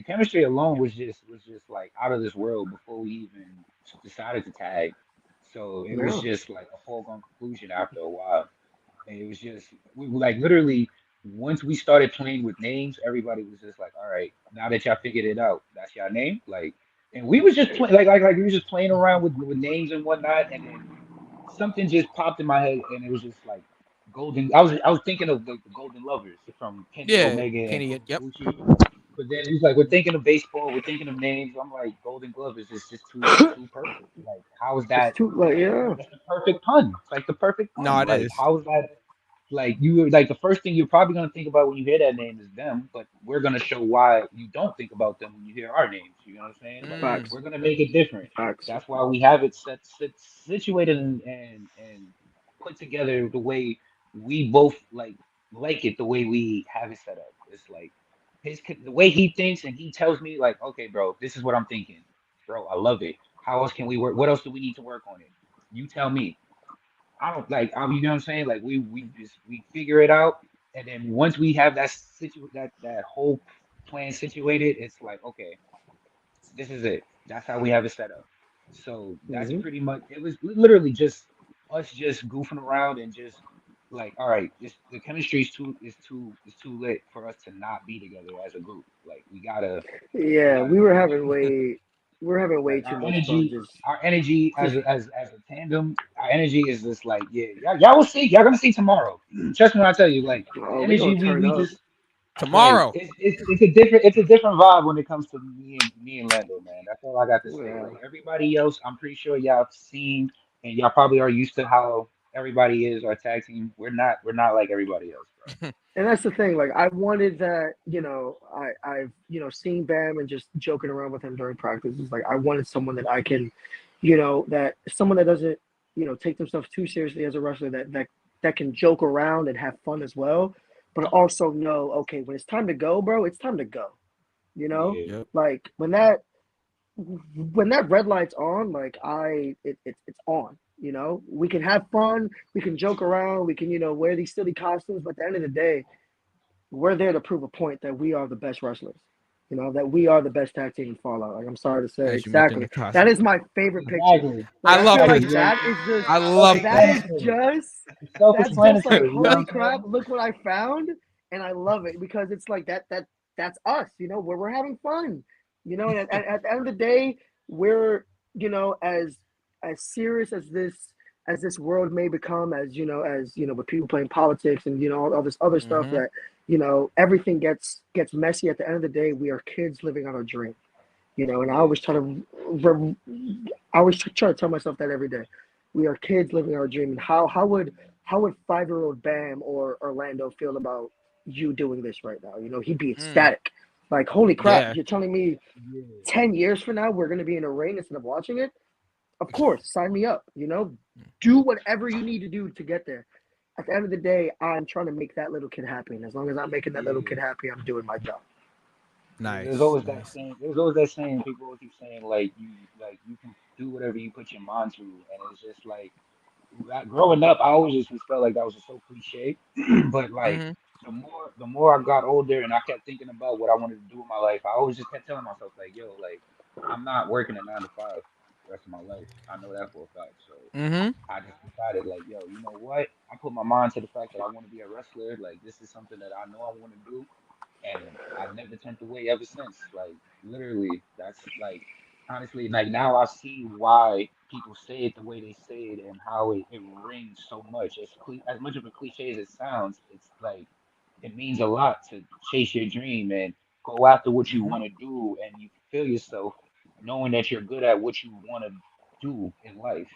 chemistry alone was just like out of this world before we even decided to tag. So it was yeah. just like a foregone conclusion after a while. And it was just we like literally once we started playing with names, everybody was just like, all right, now that y'all figured it out, that's y'all name. Like, and we was just playing like we was just playing around with names and whatnot, and then something just popped in my head, and it was just like golden. I was thinking of the Golden Lovers from Kenny Yeah, Omega and Kenny. Kota Yep. Ibushi. But then he's like, we're thinking of baseball, we're thinking of names. I'm like, Golden Glove is just too perfect. Like, how is It's that? too like, yeah. That's the perfect pun. It's like the perfect No, pun. it Like, is. how is that? Like, you were like the first thing you're probably gonna think about when you hear that name is them, but we're gonna show why you don't think about them when you hear our names. You know what I'm saying? Like, Mm. Facts. we're gonna make it different. Facts. That's why we have it situated and put together the way we both like it the way we have it set up. It's like the way he thinks, and he tells me like, okay, bro, this is what I'm thinking, bro. I love it. How else can we work? What else do we need to work on it? You tell me. I don't like. You know what I'm saying? Like we figure it out, and then once we have that whole plan situated, it's like okay, this is it. That's how we have it set up. So that's Mm-hmm. pretty much. It was literally just us just goofing around and just like, all right, this the chemistry is too lit for us to not be together as a group. Like we Yeah, gotta do this. we were having way Like too much fun. Just our energy as a tandem, our energy is just like, yeah, y'all will see. Y'all gonna see tomorrow. Trust me when I tell you, like the oh, we energy gonna we turn we up. just like Tomorrow. it's a different vibe when it comes to me and Lando, man. That's all I got to say. Yeah. Like everybody else, I'm pretty sure y'all have seen and y'all probably are used to how everybody is our tag team. We're not like everybody else, bro. And that's the thing. Like I wanted that. I've seen Bam and just joking around with him during practice. It's like I wanted someone that I can, that someone that doesn't take themselves too seriously as a wrestler that can joke around and have fun as well, but also know okay when it's time to go, bro. It's time to go. You know, Yeah. Yep. like when that red light's on, like it's on. We can have fun, we can joke around, we can wear these silly costumes, but at the end of the day, we're there to prove a point that we are the best wrestlers. That we are the best tag team in Fallout. Like I'm sorry to say, As you mentioned, exactly. the That costume. is my favorite picture. Exactly. Like I I love feel like Exactly. pictures. that is just I love that is pictures. Self-explanatory. just It's that's just like self-explanatory. You know what holy I'm crap, saying? look what I found. And I love it because it's like that's us, where we're having fun. And at the end of the day, we're, as serious as this world may become, as with people playing politics and all this other stuff Hmm. that everything gets messy. At the end of the day, we are kids living out our dream. And Yeah. I always try to tell myself that every day. We are kids living our dream. And how would 5-year-old Bam or Orlando feel about you doing this right now? He'd be Mm. ecstatic. Like, holy crap, Yeah. you're telling me Yeah. 10 years from now we're going to be in a ring instead of watching it? Of course, sign me up. Do whatever you need to do to get there. At the end of the day, I'm trying to make that little kid happy. And as long as I'm making that little Yeah. kid happy, I'm doing my job. There's Nice. always that Nice. saying. There's always that saying. People always keep saying like you can do whatever you put your mind to, and it's just like growing up, I always just felt like that was just so cliche. But like Hmm. the more I got older and I kept thinking about what I wanted to do with my life, I always just kept telling myself like, yo, like I'm not working a 9 to 5 the rest of my life. I know that for a fact. So Hmm. I just decided like, yo, you know what? I put my mind to the fact that I want to be a wrestler. Like this is something that I know I want to do, and I've never turned away ever since. Like literally, that's like honestly, like now I see why people say it the way they say it and how it rings so much. As much of a cliche as it sounds, it's like it means a lot to chase your dream and go after what you Hmm. want to do, and you feel yourself knowing that you're good at what you want to do in life.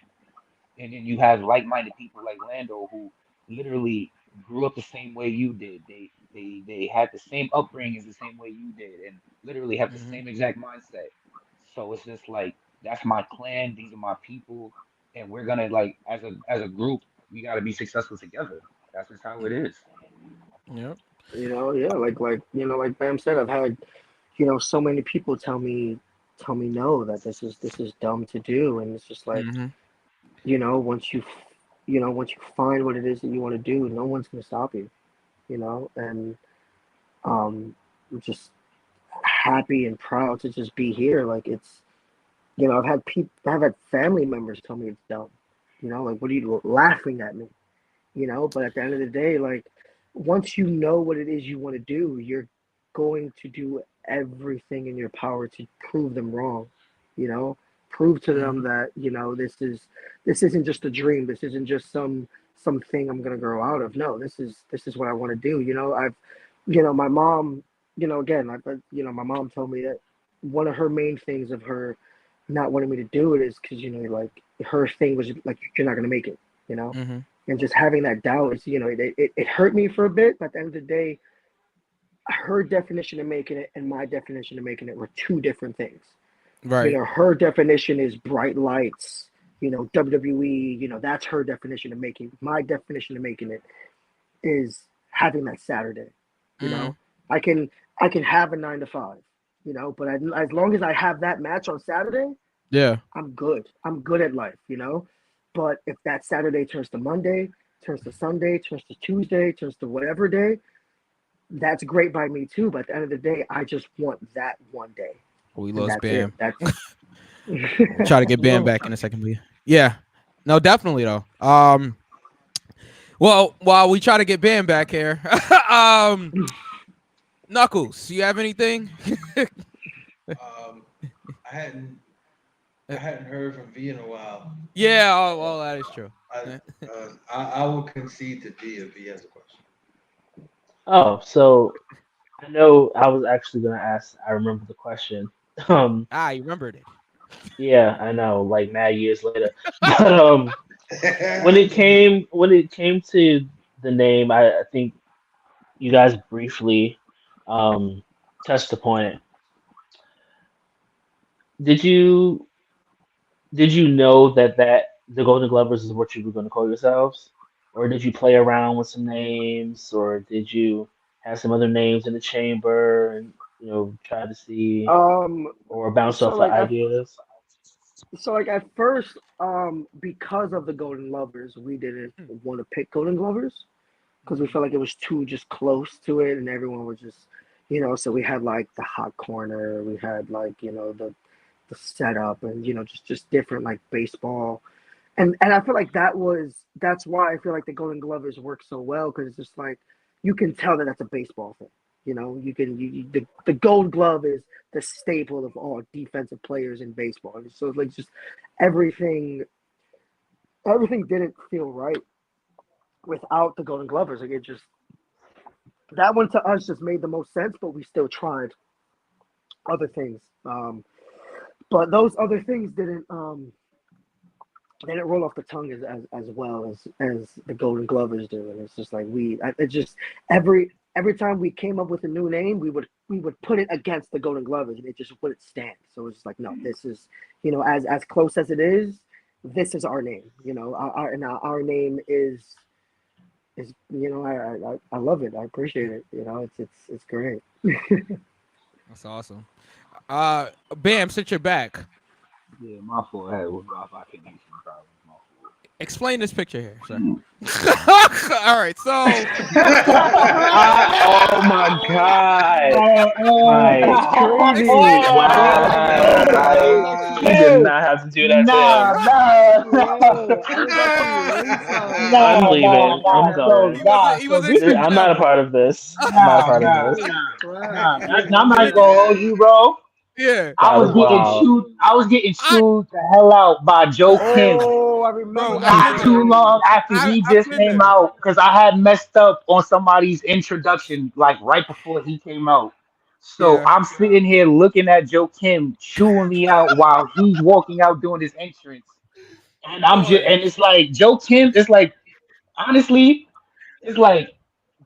And then you have like-minded people like Lando who literally grew up the same way you did. They had the same upbringings the same way you did, and literally have the Hmm. same exact mindset. So it's just like that's my clan. These are my people, and we're gonna like as a group, we gotta be successful together. That's just how it is. Yep. Yeah, like Bam said, I've had so many people tell me no, that this is dumb to do, and it's just like Hmm. once you find what it is that you want to do, no one's gonna stop you. And I'm just happy and proud to just be here. Like it's I've had family members tell me it's dumb. Like what are you laughing at me? But at the end of the day, like once you know what it is you want to do, you're going to do everything in your power to prove them wrong. you know Prove to them Hmm. that this isn't just a dream. This isn't just something I'm going to grow out of. No, this is what I want to do. My mom, again, my mom told me that one of her main things of her not wanting me to do it is because like her thing was like you're not going to make it you know Hmm. and just having that doubt is, it hurt me for a bit, but at the end of the day, her definition of making it and my definition of making it were two different things. Right. Her definition is bright lights, WWE, that's her definition of making. My definition of making it is having that Saturday. You Hmm. know, I can I can have a 9 to 5, but as long as I have that match on Saturday, Yeah. I'm good. I'm good at life. But if that Saturday turns to Monday, turns to Sunday, turns to Tuesday, turns to whatever day, that's great by me too. But at the end of the day, I just want that one day. We And lost that's it. Bam. That's Try to get Bam back in a second, please. Yeah. No, definitely though. Well, while we try to get Bam back here, Knuckles, you have anything? I hadn't heard from V in a while. Yeah, well, that is true. I will concede to V if he has a question. Oh, so I know I was actually gonna ask. I remember the question. You remembered it. Yeah, I know, like mad years later. But when it came to the name, I think you guys briefly um touched upon it. Did you did you know that the Golden Glovers is what you were going to call yourselves, or did you play around with some names, or did you have some other names in the chamber and try to see um or bounce so off of like I ideas? so like at first, because of the Golden Glovers, we didn't want to pick Golden Glovers because we felt like it was too just close to it, and everyone was just, So we had like the hot corner, we had like the setup, and just different like baseball, and I feel like that's why I feel like the Golden Glovers work so well because it's just like you can tell that that's a baseball thing. The Gold Glove is the staple of all defensive players in baseball. And so like just everything everything didn't feel right without the Golden Glovers. Like it just that one to us just made the most sense, but we still tried other things. But those other things didn't roll off the tongue as well as the Golden Glovers do. And it's just like it just every time we came up with a new name, we would put it against the Golden Glovers, and it just wouldn't stand. So it's just like, no, this is as close as it is, this is our name. Our name is I love it. I appreciate it. It's great. That's awesome. Bam, sit your back. Yeah, my fault. I had Wi-Fi connection problems. My fault. Explain this picture here, sir. All right, so. Oh my God! Crazy. Wow! You did not have to do that to him. I'm leaving. I'm going. He wasn't expecting I'm that not a one. part of this. I'm not a part of this. I'm not gonna hold you, bro. Yeah. I That was was getting wild. chewed. I was getting chewed the hell out by Joe Kim. Oh, I remember Bro, that Not I've been too game. long after he I've just been came there. out, because I had messed up on somebody's introduction, like right before he came out. So Yeah. I'm sitting here looking at Joe Kim chewing me out while he's walking out doing his entrance, and Boy. and it's like Joe Kim. It's like, honestly, it's like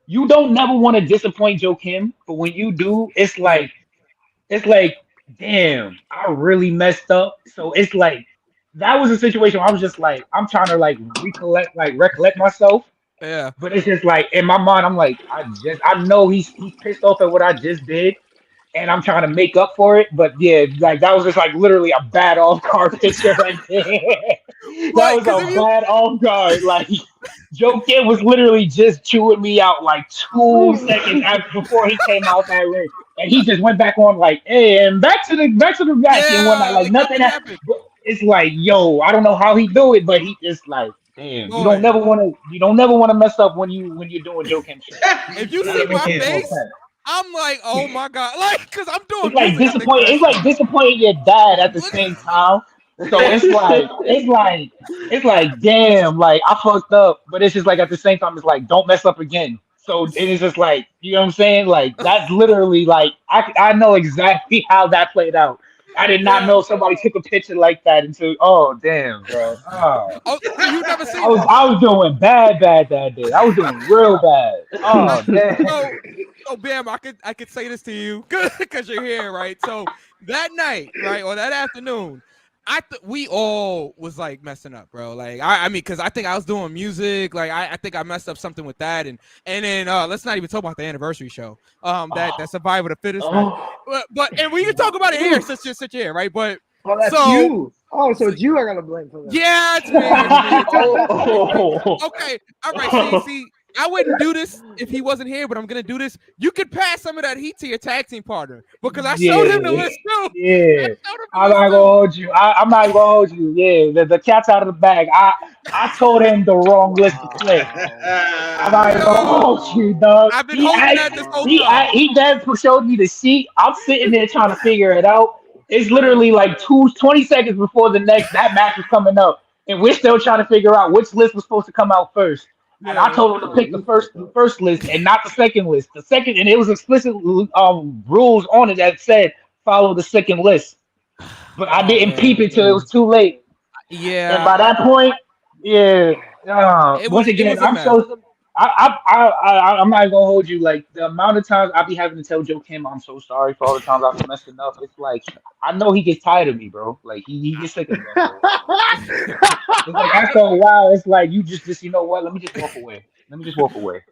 you don't never want to disappoint Joe Kim, but when you do, Yeah. it's like, damn, I really messed up. So it's like that was a situation where I was just like, I'm trying to like recollect myself. Yeah. But it's just like in my mind, I'm like, I know he's pissed off at what I just did, and I'm trying to make up for it. But yeah, like that was just like literally a bad off guard picture right there. That Right, was because a if you bad off guard. Like Joe Kid was literally just chewing me out like 2 seconds after before he came out that ring, and he just went back on like, hey, and back to the match and whatnot. yeah, Like like nothing. nothing happened. It's like, yo, I don't know how he do it, but he is like, damn, Boy, you don't never want to mess up when you're doing Joe Kim shit. if you Not see even my for a face, fact. I'm like, oh my God. Like, because I'm doing It's like music, I think, for disappointing. that It's like shit. disappointing your dad at the same time. So it's like damn, like I fucked up, but it's just like at the same time, it's like don't mess up again. So it is just like, you know what I'm saying? Like that's literally like I know exactly how that played out. I did not Yeah. know somebody took a picture like that until, oh damn, bro. Oh. Oh, so you never I seen was this? I was doing bad that day. I was doing real bad. I, Oh damn. so Bam, I could say this to you because you're here, right? So that night, right, or that afternoon, we all was like messing up, bro. Like I mean, because I think I was doing music. Like I think I messed up something with that, and then let's not even talk about the anniversary show. That Survivor the Fittest match. But and we can talk about it here, since you're here, right? But that's you. Oh, so it's you I gotta blame for that. Yeah, it's me. Okay, all right. See, I wouldn't do this if he wasn't here, but I'm gonna do this. You could pass some of that heat to your tag team partner because I showed him the list too. Yeah, I'm not gonna hold you. I'm not gonna hold you. Yeah, the cat's out of the bag. I told him the wrong list to play. I'm not gonna hold you, dog. I've been holding that this whole time. He showed me the sheet. I'm sitting there trying to figure it out. It's literally like 20 seconds before that match was coming up, and we're still trying to figure out which list was supposed to come out first. And I told him to pick the first list and not the second list. The second, and it was explicit rules on it that said follow the second list. But I didn't peep it till it was too late. Yeah. And by that point, once again, I'm so. I'm not gonna hold you. Like the amount of times I be having to tell Joe Kim, I'm so sorry for all the times I've been messing up. It's like I know he gets tired of me, bro. Like he gets sick of me. It's like after a while, it's like you just you know what? Let me just walk away.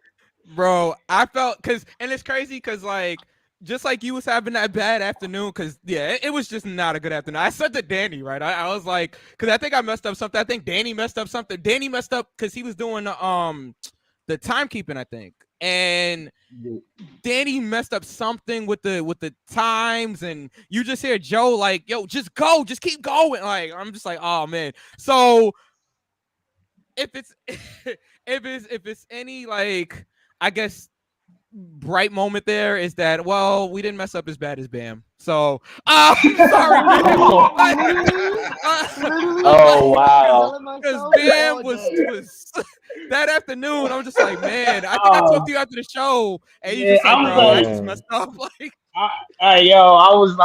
Bro, I felt and it's crazy because like just like you was having that bad afternoon, because it was just not a good afternoon. I said to Danny, right? I was like, because I think I messed up something. I think Danny messed up something. Danny messed up because he was doing the timekeeping, I think, and Danny messed up something with the times, and you just hear Joe like, "Yo, just go, just keep going." Like I'm just like, "Oh man." So if it's if it's any like, I guess bright moment there is that, well, we didn't mess up as bad as Bam. So I'm sorry, Bam. Oh wow. Because Bam was that afternoon, I'm just like, man, I think I talked to you after the show, and you just like, bro, I just messed up. Like, I'm not even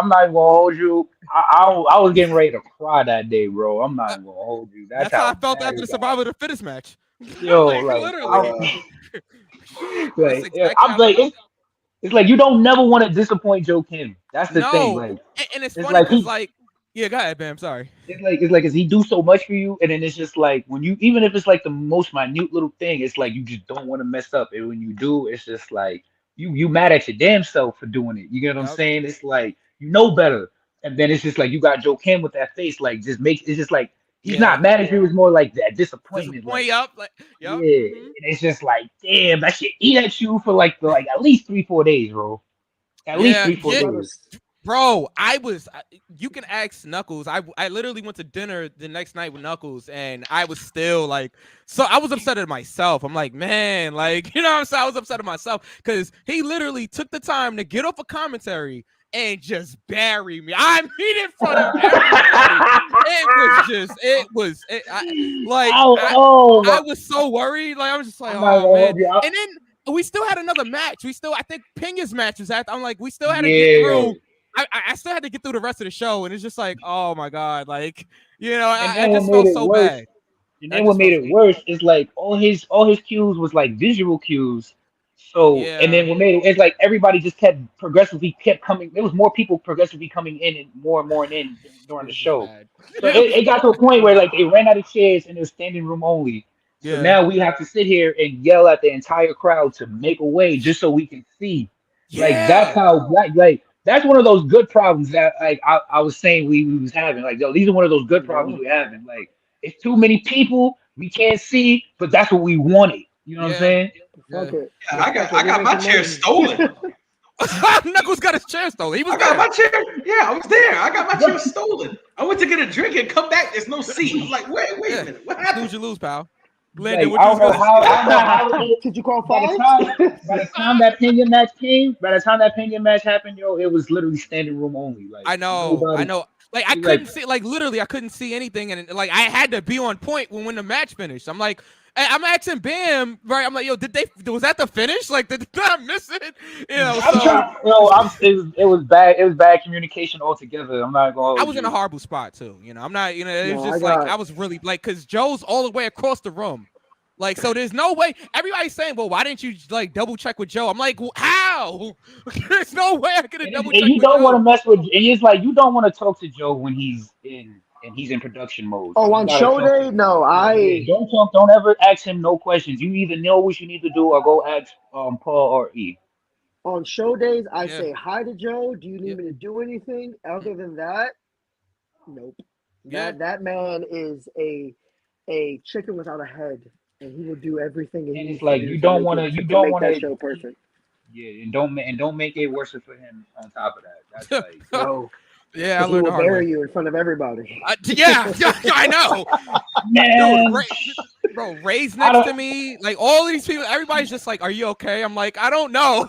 gonna hold you. I was getting ready to cry that day, bro. I'm not even gonna hold you. That's how I felt after the Survivor the Fittest match. Yo, like literally. I'm like, it's like you don't never want to disappoint Joe Kim. That's the thing. Like, and it's funny because go ahead, Bam. Sorry. It's like, he do so much for you, and then it's just like when you, even if it's like the most minute little thing, it's like you just don't want to mess up, and when you do, it's just like you mad at your damn self for doing it. You get what I'm saying? It's like you know better, and then it's just like you got Joe Kim with that face, like it's just like he's not mad at you. It's more like that disappointment. Yeah. And it's just like, damn, that shit eat at you for like at least 3-4 days, bro. At least 3-4 days. Bro, you can ask Knuckles. I literally went to dinner the next night with Knuckles, and I was still like, so I was upset at myself. I'm like, man, like, you know what I'm saying? I was upset at myself because he literally took the time to get off a commentary and just bury me. I mean, in front of everybody. I was so worried. Like, I was just like, oh, man. And then we still had another match. I think Pena's match was after. I'm like, we still had to get through. I still had to get through the rest of the show, and it's just like, oh my god, like, you know, I just felt so bad. And then what made it worse is like all his cues was like visual cues. So and then what made it, it's like everybody just kept coming. There was more people progressively coming in and more in during the show. So it got to a point where like they ran out of chairs and it was standing room only. So now we have to sit here and yell at the entire crowd to make a way just so we can see. Like that's how that's one of those good problems that like I was saying we was having. Like, yo, these are one of those good problems we're having. Like, it's too many people, we can't see, but that's what we wanted. You know what I'm saying? I got my chair stolen. Knuckles got his chair stolen. He was got my chair. Yeah, I was there. I got my chair stolen. I went to get a drink and come back. There's no seat. I was like, wait a minute. What happened? Lose, you lose, pal. Landon, like, I don't know how did you call five? By the time that Pena match came, happened, yo, it was literally standing room only. Like, I know. Like, I couldn't see. Like, literally, I couldn't see anything, and like I had to be on point when the match finished. I'm like, I'm asking Bam, right? I'm like, yo, was that the finish? Like, did I miss it? You know, it was bad. It was bad communication altogether. I'm not going. I was in a horrible spot too. You know, I'm not. You know, it was just I was really like, because Joe's all the way across the room. Like, so there's no way. Everybody's saying, well, why didn't you like double check with Joe? I'm like, well, how? There's no way I could have double checked. And you don't want to mess with. And it's like you don't want to talk to Joe when he's in and he's in production mode. So Oh, you on gotta show talk to day? No, yeah, I don't talk, don't ever ask him no questions. You either know what you need to do or go ask Paul or E. on show days I Yeah. say hi to Joe. Do you Yeah. need me to do anything? Other than that, nope. Yeah. That man is a chicken without a head, and he will do everything he And it's needs to like do to make it you to don't make wanna that show perfect. yeah, and don't make it worse for him on top of that. That's like No, Yeah, I because he learned the will hard way. bury you in front of everybody. Yeah, I know. Dude, man, bro, Ray's I next don't to me. Like all these people, everybody's just like, "Are you okay?" I'm like, "I don't know."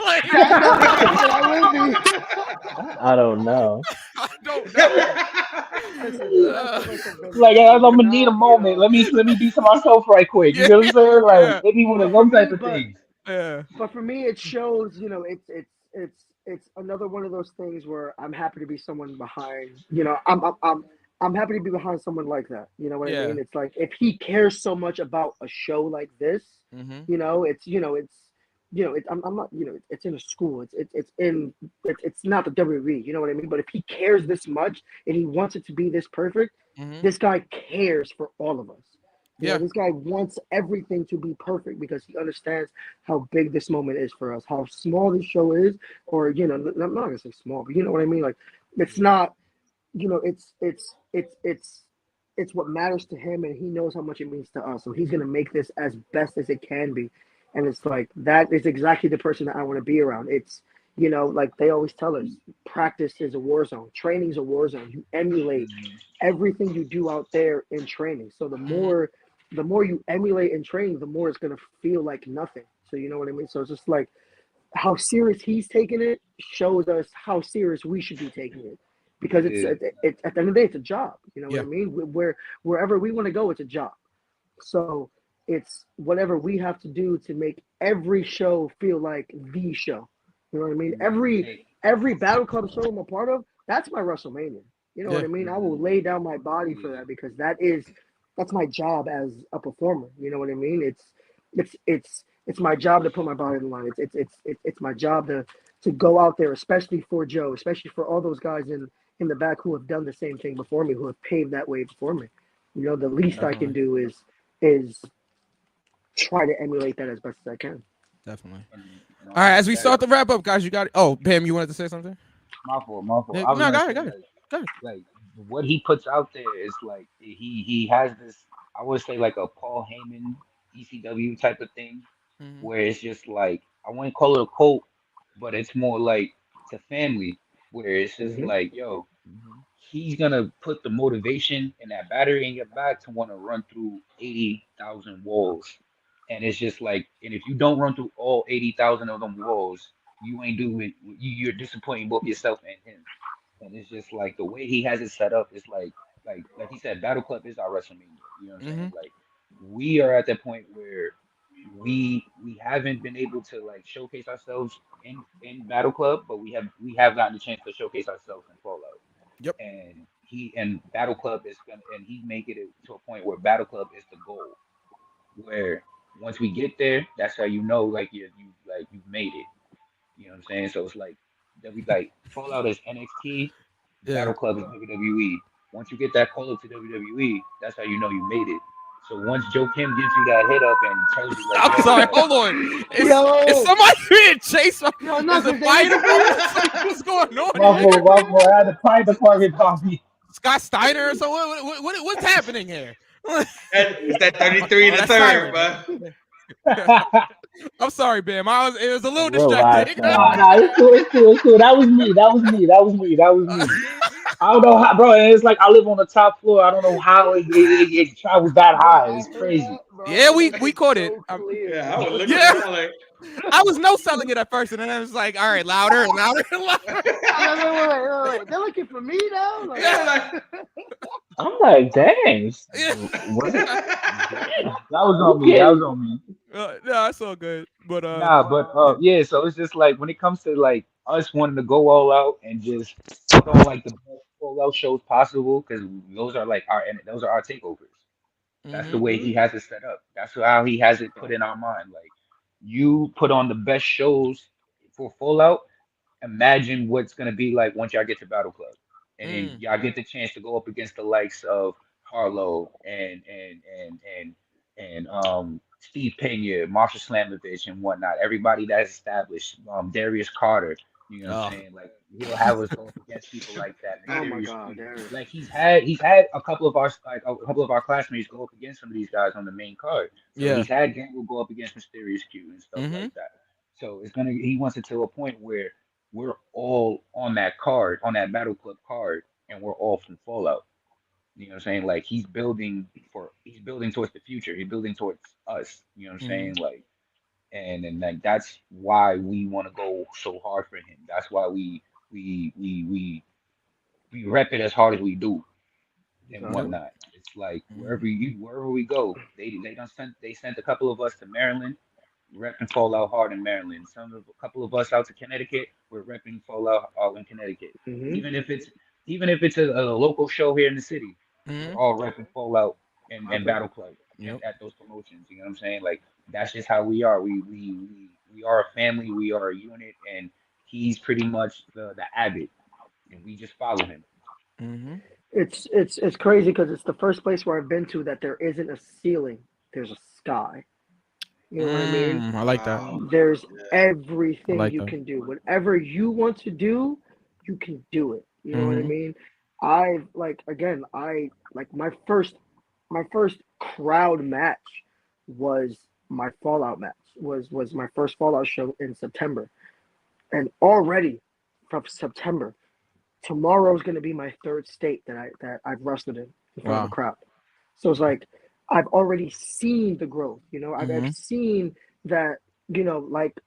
Like, I know I would be. I don't know. I don't know. Listen, the best Uh, of us have been like there. I'm We're gonna need a not, you moment. know. Let me be to myself right quick. You yeah, know what I'm saying? Like yeah, maybe one of But for them type me, of things. yeah. but for me, it shows. You know, it's another one of those things where I'm happy to be someone behind. You know, I'm happy to be behind someone like that. You know what I Yeah. mean? It's like if he cares so much about a show like this, Mm-hmm. I'm not, it's in a school. It's not the WWE. You know what I mean? But if he cares this much and he wants it to be this perfect, Mm-hmm. this guy cares for all of us. You know, Yeah. this guy wants everything to be perfect because he understands how big this moment is for us, how small this show is, or I'm not gonna say small, but you know what I mean. Like, it's not, it's what matters to him, and he knows how much it means to us. So he's gonna make this as best as it can be, and it's like that is exactly the person that I want to be around. It's like they always tell us, practice is a war zone, training is a war zone. You emulate Mhm. everything you do out there in training. So Mm-hmm. the more you emulate in training, the more it's gonna feel like nothing. So you know what I mean? So it's just like how serious he's taking it shows us how serious we should be taking it. Because Yeah. at the end of the day, it's a job. You know what I Yeah. mean? Wherever we want to go, it's a job. So it's whatever we have to do to make every show feel like the show. You know what I mean? Every Hey, every Battle Club show I'm a part of, that's my WrestleMania. You know what Yeah. I mean? I will mhm. lay down my body for Yeah. that because that's my job as a performer. You know what I mean? It's my job to put my body on the line. It's my job to go out there, especially for Joe, especially for all those guys in the back who have done the same thing before me, who have paved that way before me. The least I can Definitely. do is try to emulate that as best as I can. Definitely. And All on right. top As of we that, start the wrap up, guys, you got it. Oh, Bam, you wanted to say something? my fault, my fault. Yeah, I was no, gonna go ahead. say Go ahead. Go ahead. like what he puts out there is like he has this I would say like a Paul Heyman ECW type of thing Mm-hmm. where it's just like I wouldn't call it a cult, but it's more like to family where it's just Hmm. like yo Mm-hmm. he's gonna put the motivation and that battery in your back to want to run through 80,000 walls. And it's just like, and if you don't run through all 80,000 of them walls, you ain't doing, you're disappointing both yourself and him. And it's just like the way he has it set up is like he said, Battle Club is our WrestleMania. You know what I'm Mm-hmm. saying? Like we are at that point where we haven't been able to like showcase ourselves in Battle Club, but we have gotten the chance to showcase ourselves in Fallout. Yep. And he and Battle Club is gonna and he's making it to a point where Battle Club is the goal. Where once we get there, that's how you know like you like you've made it. You know what I'm saying? So it's like that we like Fallout is NXT, Yeah. Battle Club is WWE. Once you get that call up to WWE, that's how you know you made it. So once Joe Kim gives you that hit up and tells you like, I'm yo, sorry. like, Hold on. Is Yo, somebody being chased? yo, no, Is the because they fire looking for department? you. What's going on my here? fault, my fault. I had to find the target copy. Scott Steiner or so? What's happening here? It's that 33 and Oh, the that's third, Siren. bro. I'm sorry, Bam. It was a little Relax, distracting. Nah, man. nah, it's cool, it's cool, it's cool. That was me. That was me. That was me. That was me. I don't know how, bro. And it's like I live on the top floor. I don't know how it travels that Bro, high. I It's heard crazy. that, bro. I Yeah, heard we that we shit caught it. so clear. Yeah, I was looking Yeah, around like, I was no selling it at first, and then I was like, all right, louder and louder and louder. Wait. They're looking for me now? Like, Yeah, yeah, like I'm like, dang, yeah. what? Damn, that was on me. That Okay. was on me. No, that's all good. But Nah, but yeah. yeah. So it's just like when it comes to like us wanting to go all out and just put on like the best all out shows possible, because those are like our and those are our takeovers. That's the Mm-hmm. way hmm he has it set up. That's how he has it put in our mind. Like you put on the best shows for Fallout. Imagine what's gonna be like once y'all get to Battle Club. and then y'all get the chance to go up against the likes of Harlow and Steve Pena, Marshall Slamovich, and whatnot. Everybody that's established. Darius Carter. You know what I'm saying? Like he'll have us go up against people like that. Oh my Mysterious God, Q. Darius. Like he's had a couple of our classmates go up against some of these guys on the main card. So he's had Gamble go up against Mysterious Q and stuff like that. So he wants it to a point where we're all on that card, on that Battle Club card, and we're all from Fallout. You know what I'm saying? Like he's building towards the future. He's building towards us. You know what I'm saying? Like and like that's why we want to go so hard for him. That's why we rep it as hard as we do and whatnot. It's like wherever we go, they sent a couple of us to Maryland, repping Fallout hard in Maryland. A couple of us out to Connecticut, we're repping Fallout out in Connecticut. Even if it's a local show here in the city, we're all repping Fallout and Battle Club at those promotions. You know what I'm saying? Like that's just how we are. We are a family. We are a unit, and he's pretty much the abbot, and we just follow him. It's crazy because it's the first place where I've been to that there isn't a ceiling. There's a sky. You know what I mean? I like that. There's everything you can do. Whatever you want to do, you can do it. You know what I mean? I my first crowd match was my Fallout match. Was my first Fallout show in September. And already from September, tomorrow's gonna be my third state that I've wrestled in front of a crowd. So it's like I've already seen the growth, you know. I've seen that, you know, like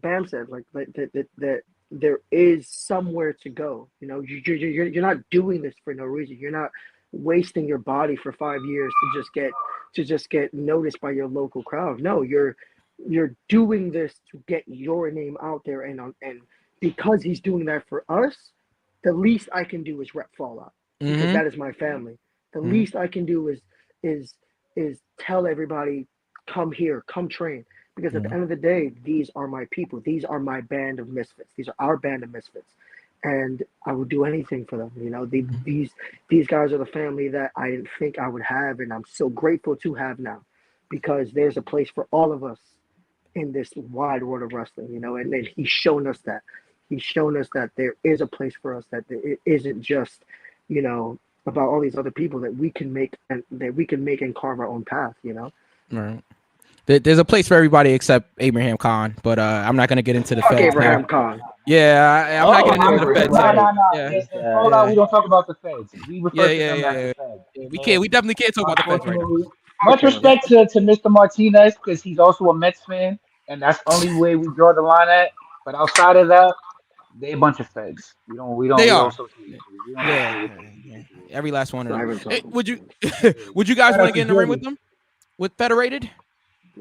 Bam said, like that there is somewhere to go. You know, you're not doing this for no reason. You're not wasting your body for 5 years to just get noticed by your local crowd. No, you're doing this to get your name out there, and because he's doing that for us, the least I can do is rep Fallout because that is my family. The least I can do is tell everybody, come here, come train. Because at the end of the day, these are my people. These are my band of misfits. These are our band of misfits. And I would do anything for them. You know, these guys are the family that I didn't think I would have, and I'm so grateful to have now, because there's a place for all of us in this wide world of wrestling. You know, and he's shown us that. He's shown us that there is a place for us, that it isn't just, you know, about all these other people that we can make and carve our own path. You know, right. There's a place for everybody except Abraham Khan, but I'm not gonna get into the feds. Abraham Khan. Yeah, I'm not getting into the feds. No. We don't talk about the feds. We refer to them as the feds. We can't. We definitely can't talk about the feds right now. Much respect to Mr. Martinez, because he's also a Mets fan, and that's the only way we draw the line at. But outside of that, they a bunch of feds. We don't. They are. Yeah. Every last one of them. Hey, would you guys want to get in the ring with them? With Federated?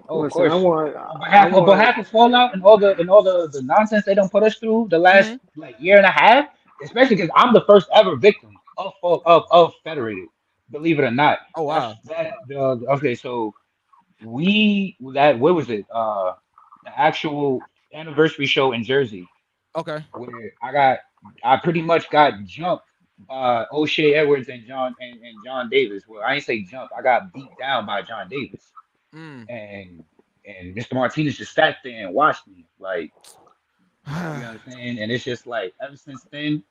Oh, of course. On behalf of Fallout and all the nonsense they don't put us through the last year and a half, especially because I'm the first ever victim of Federated. Believe it or not. Oh wow. Okay, so where was it? The actual anniversary show in Jersey. Okay. Where I pretty much got jumped by O'Shea Edwards and John Davis. Well, I ain't say jumped. I got beat down by John Davis. And Mr. Martinez just sat there and watched me, like, you know what I'm saying? And it's just like, ever since then,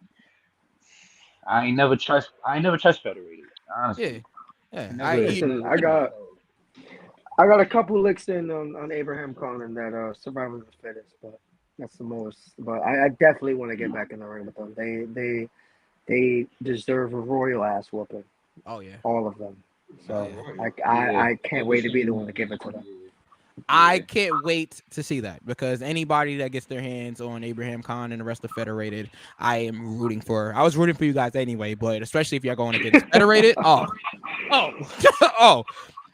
I ain't never trust Federated, honestly. Yeah. I got a couple licks in on Abraham Khan and that Survival of the Fittest, but that's the most. But I definitely want to get back in the ring with them. They deserve a royal ass whooping. Oh yeah, all of them. So I can't wait to be the one to give it to them. I can't wait to see that, because anybody that gets their hands on Abraham Khan and the rest of Federated, I am rooting for. I was rooting for you guys anyway, but especially if you're going against Federated,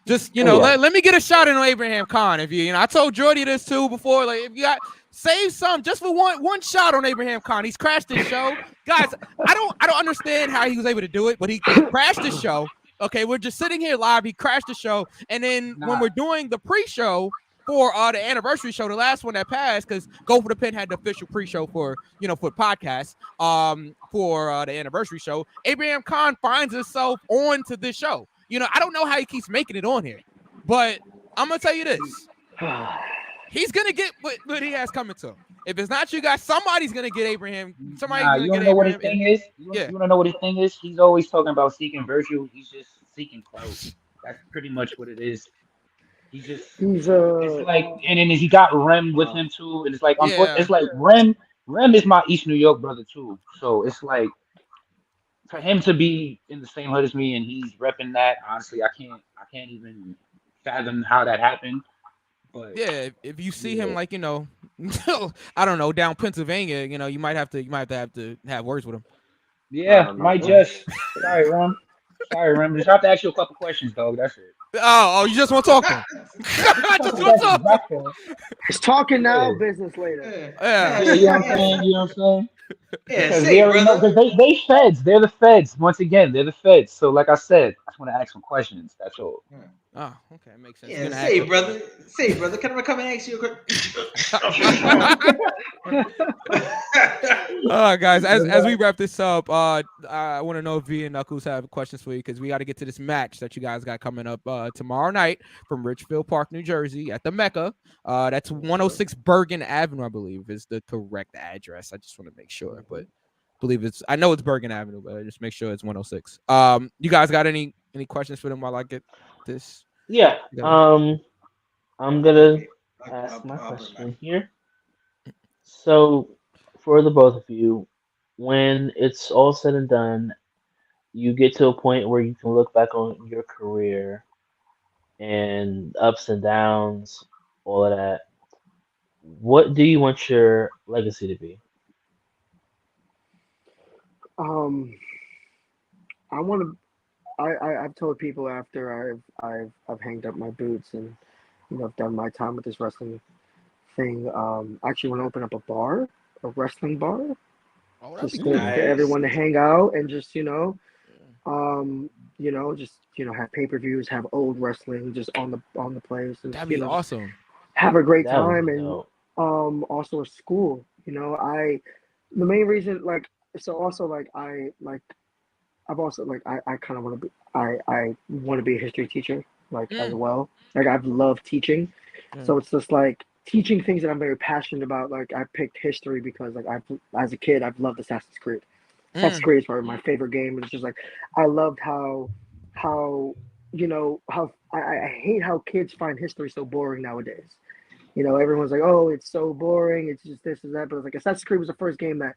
just let me get a shot in on Abraham Khan. If you I told Jordy this too before. Like, if you got save some just for one shot on Abraham Khan. He's crashed this show, guys. I don't understand how he was able to do it, but he crashed the show. Okay, we're just sitting here live. He crashed the show, and then when we're doing the pre-show, for the anniversary show, the last one that passed, because Go for the Pin had the official pre-show for for podcast for the anniversary show. Abraham Khan finds himself on to this show. I don't know how he keeps making it on here, but I'm gonna tell you this. He's gonna get what he has coming to him. If it's not you guys, somebody's gonna get Abraham. Somebody's gonna you get wanna know what his Abraham. thing is? You wanna know what his thing is? He's always talking about seeking virtue. He's just seeking clout. That's pretty much what it is. He's just it's like, and then he got Rem with him too, and it's like it's like Rem is my East New York brother too. So it's like for him to be in the same hood as me and he's repping that, honestly, I can't even fathom how that happened. But yeah, if you see him like I don't know, down Pennsylvania, you might have to have words with him. Yeah, might just sorry, Rem. Just have to ask you a couple questions, dog. That's it. Oh, you just want to talk to him. I just want to talk. It's talking now, business later. Yeah. You know what I'm saying? You know what I'm saying? Yeah, Because say, brother. they feds. They're the feds. Once again, they're the feds. So, like I said, I just want to ask some questions. That's all. Oh, okay, makes sense. Yeah, say, brother. Say, brother. Can I come and ask you a question? Guys, as we wrap this up, I want to know if V and Knuckles have questions for you, because we got to get to this match that you guys got coming up tomorrow night from Ridgefield Park, New Jersey, at the Mecca. That's 106 Bergen Avenue, I believe, is the correct address. I just want to make sure, but I know it's Bergen Avenue, but I just make sure it's 106. You guys got any questions for them while I get this? Yeah. I'm gonna ask my question here. So, for the both of you, when it's all said and done, you get to a point where you can look back on your career and ups and downs, all of that. What do you want your legacy to be? I want to. I've told people after I've hanged up my boots and I've done my time with this wrestling thing. I actually want to open up a wrestling bar, just to get everyone to hang out and just have pay-per-views, have old wrestling just on the place, and That'd be awesome. have a great That would time. be And dope. also a school. The main reason I've also I kind of want to be I want to be a history teacher as well. I've loved teaching, so it's just like teaching things that I'm very passionate about. Like I picked history because as a kid I've loved Assassin's Creed. Assassin's Creed is probably my favorite game, and it's just like I loved how I hate how kids find history so boring nowadays. Everyone's like, oh, it's so boring. It's just this and that. But it's like Assassin's Creed was the first game that,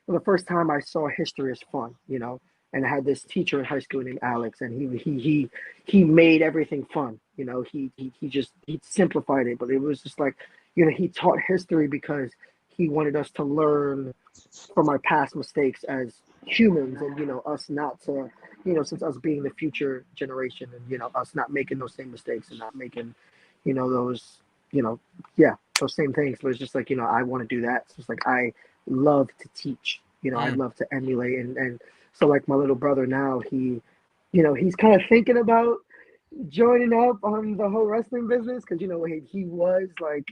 for the first time, I saw history as fun. And I had this teacher in high school named Alex, and he made everything fun. He simplified it, but it was just like, he taught history because he wanted us to learn from our past mistakes as humans, and us not to, since us being the future generation, and us not making those same mistakes and not making, those, those same things. But it's just like, I want to do that. So it's like I love to teach. I love to emulate, and so like my little brother now, he's kind of thinking about joining up on the whole wrestling business because he was like,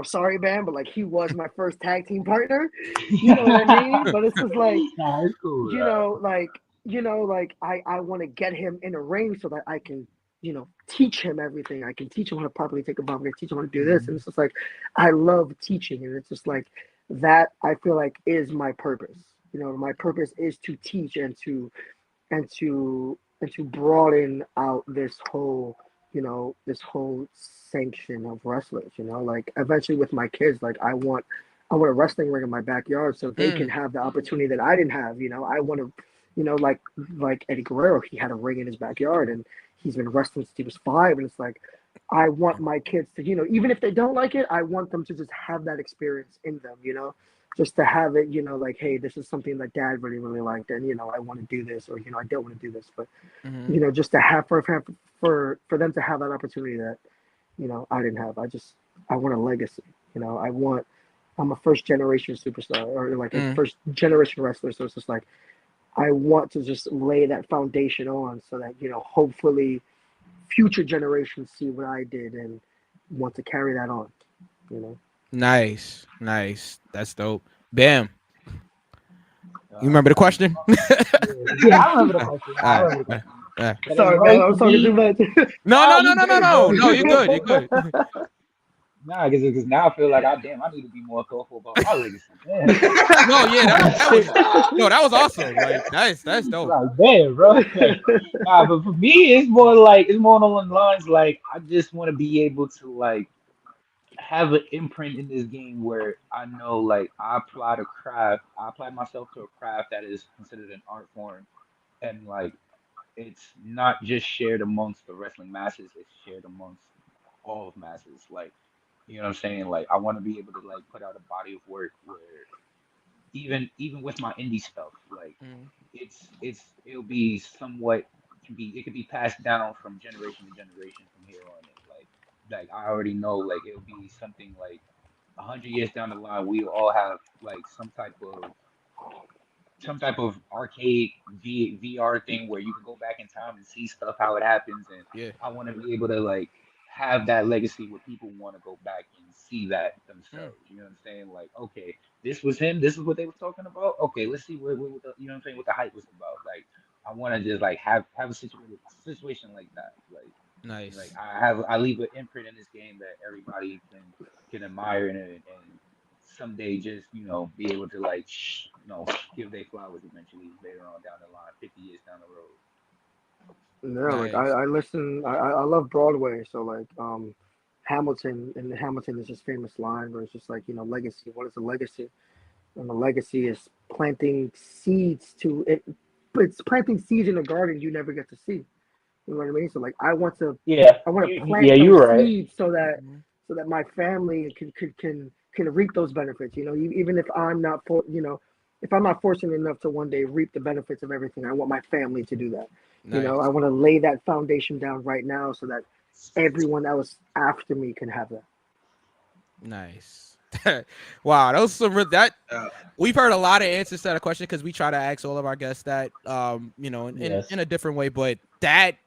sorry, Bam, but like he was my first tag team partner. You know what I mean? But it's just like, I want to get him in a ring so that I can, teach him everything. I can teach him how to properly take a bump. I can teach him how to do this. And it's just like, I love teaching, and it's just like that. I feel like is my purpose. My purpose is to teach and to broaden out this whole sanction of wrestlers. Like eventually with my kids, like I want a wrestling ring in my backyard so they can have the opportunity that I didn't have. I want to, like Eddie Guerrero, he had a ring in his backyard and he's been wrestling since he was 5, and it's like I want my kids to, even if they don't like it, I want them to just have that experience in them, just to have it, like, hey, this is something that Dad really, really liked, and I want to do this, or I don't want to do this, but just to have for them to have that opportunity that I didn't have. I want a legacy. I'm a first generation superstar, or like a first generation wrestler, so it's just like I want to just lay that foundation on so that hopefully future generations see what I did, and want to carry that on. You know. Nice. That's dope. Bam. You remember the question? Yeah, I remember the question. I remember the question. Sorry, man. I was talking too much. No, you're good. Nah, because now I feel like I need to be more thoughtful about my legacy. Man. No, yeah, that was awesome. Like that's dope. Like, damn, bro. Like, nah, but for me, it's more along the lines like I just want to be able to like have an imprint in this game where I know like I apply myself to a craft that is considered an art form, and like it's not just shared amongst the wrestling masses, it's shared amongst all of masses. Like, you know what I'm saying? Like, I want to be able to like put out a body of work where even with my indie stuff, like it'll be somewhat it could be passed down from generation to generation from here on in. Like I already know like it'll be something like 100 years down the line, we'll all have like some type of arcade VR thing where you can go back in time and see stuff how it happens, and Yeah. I want to be able to like have that legacy where people want to go back and see that themselves. You know what I'm saying? Like, okay, this was him. This is what they were talking about. Okay, let's see what the, you know what I'm saying, what the hype was about. Like, I want to just like have a situation like that. Like Nice. I leave an imprint in this game that everybody can admire and someday just be able to like give their flowers eventually later on down the line, 50 years down the road. Yeah, like Nice. I listen. I love Broadway, so like Hamilton, and Hamilton is this famous line where it's just like, legacy. What is a legacy? And the legacy is planting seeds to it. It's planting seeds in a garden you never get to see. You know what I mean? So like Yeah, I want to yeah, plant you're those right. seeds so that my family can reap those benefits. Even if I'm not if I'm not fortunate enough to one day reap the benefits of everything, I want my family to do that. Nice. I want to lay that foundation down right now so that everyone else after me can have that. Nice. Wow, that was that Uh, we've heard a lot of answers to that question because we try to ask all of our guests that Yes. in a different way, but that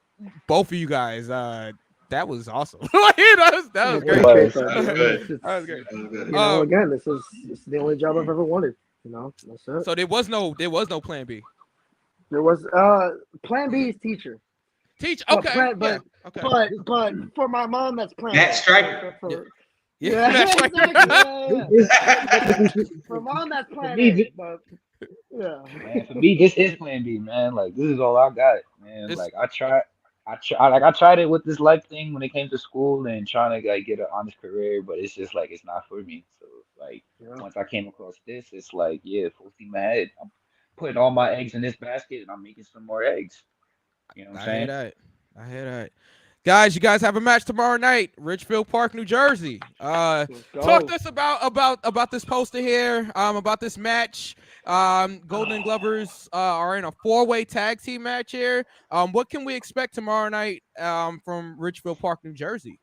both of you guys that was awesome. that was It great. Appreciate was. that, that was man. good. That was great. That was good. Again, this is the only job I've ever wanted. That's it. So there was no plan B. There was Plan B is teacher. Teach. But Okay. plan, Yeah. but Okay. but for my mom, that's Plan Matt A. Striker. Yeah. That's right. Yeah. For mom, that's For Plan me, A. But yeah. man, for me, this is Plan B, man. Like this is all I got, man. This Like I tried it with this life thing when it came to school and trying to like get an honest career, but it's just like it's not for me. So like Yeah. once I came across this, it's like yeah, full steam ahead. I'm putting all my eggs in this basket and I'm making some more eggs. You know what I'm I hear saying? that. I hear that. Guys, you guys have a match tomorrow night, Ridgefield Park, New Jersey. Let's Talk go. to us about this poster here, about this match. Golden Glovers are in a 4-way tag team match here. What can we expect tomorrow night from Ridgefield Park, New Jersey?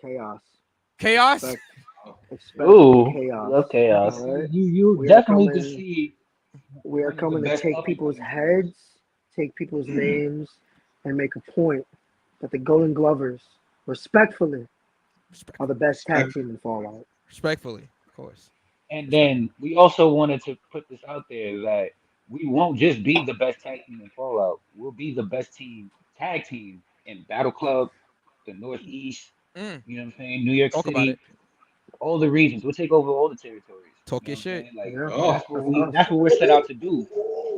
Chaos. Chaos? Expect Ooh, chaos. love chaos. All right. You We are definitely can coming. see We are one of the coming to best take up and people's coming teams. heads, take people's names, and make a point that the Golden Glovers, respectfully, are the best tag team in Fallout. Respectfully, of course. And then we also wanted to put this out there that we won't just be the best tag team in Fallout. We'll be the best tag team in Battle Club, the Northeast, Mm, you know what I'm saying, New York talk about it. City, all the regions. We'll take over all the territories. Talk You know your what I'm shit. saying? Like Yeah, Oh, that's us. that's what we're set out to do.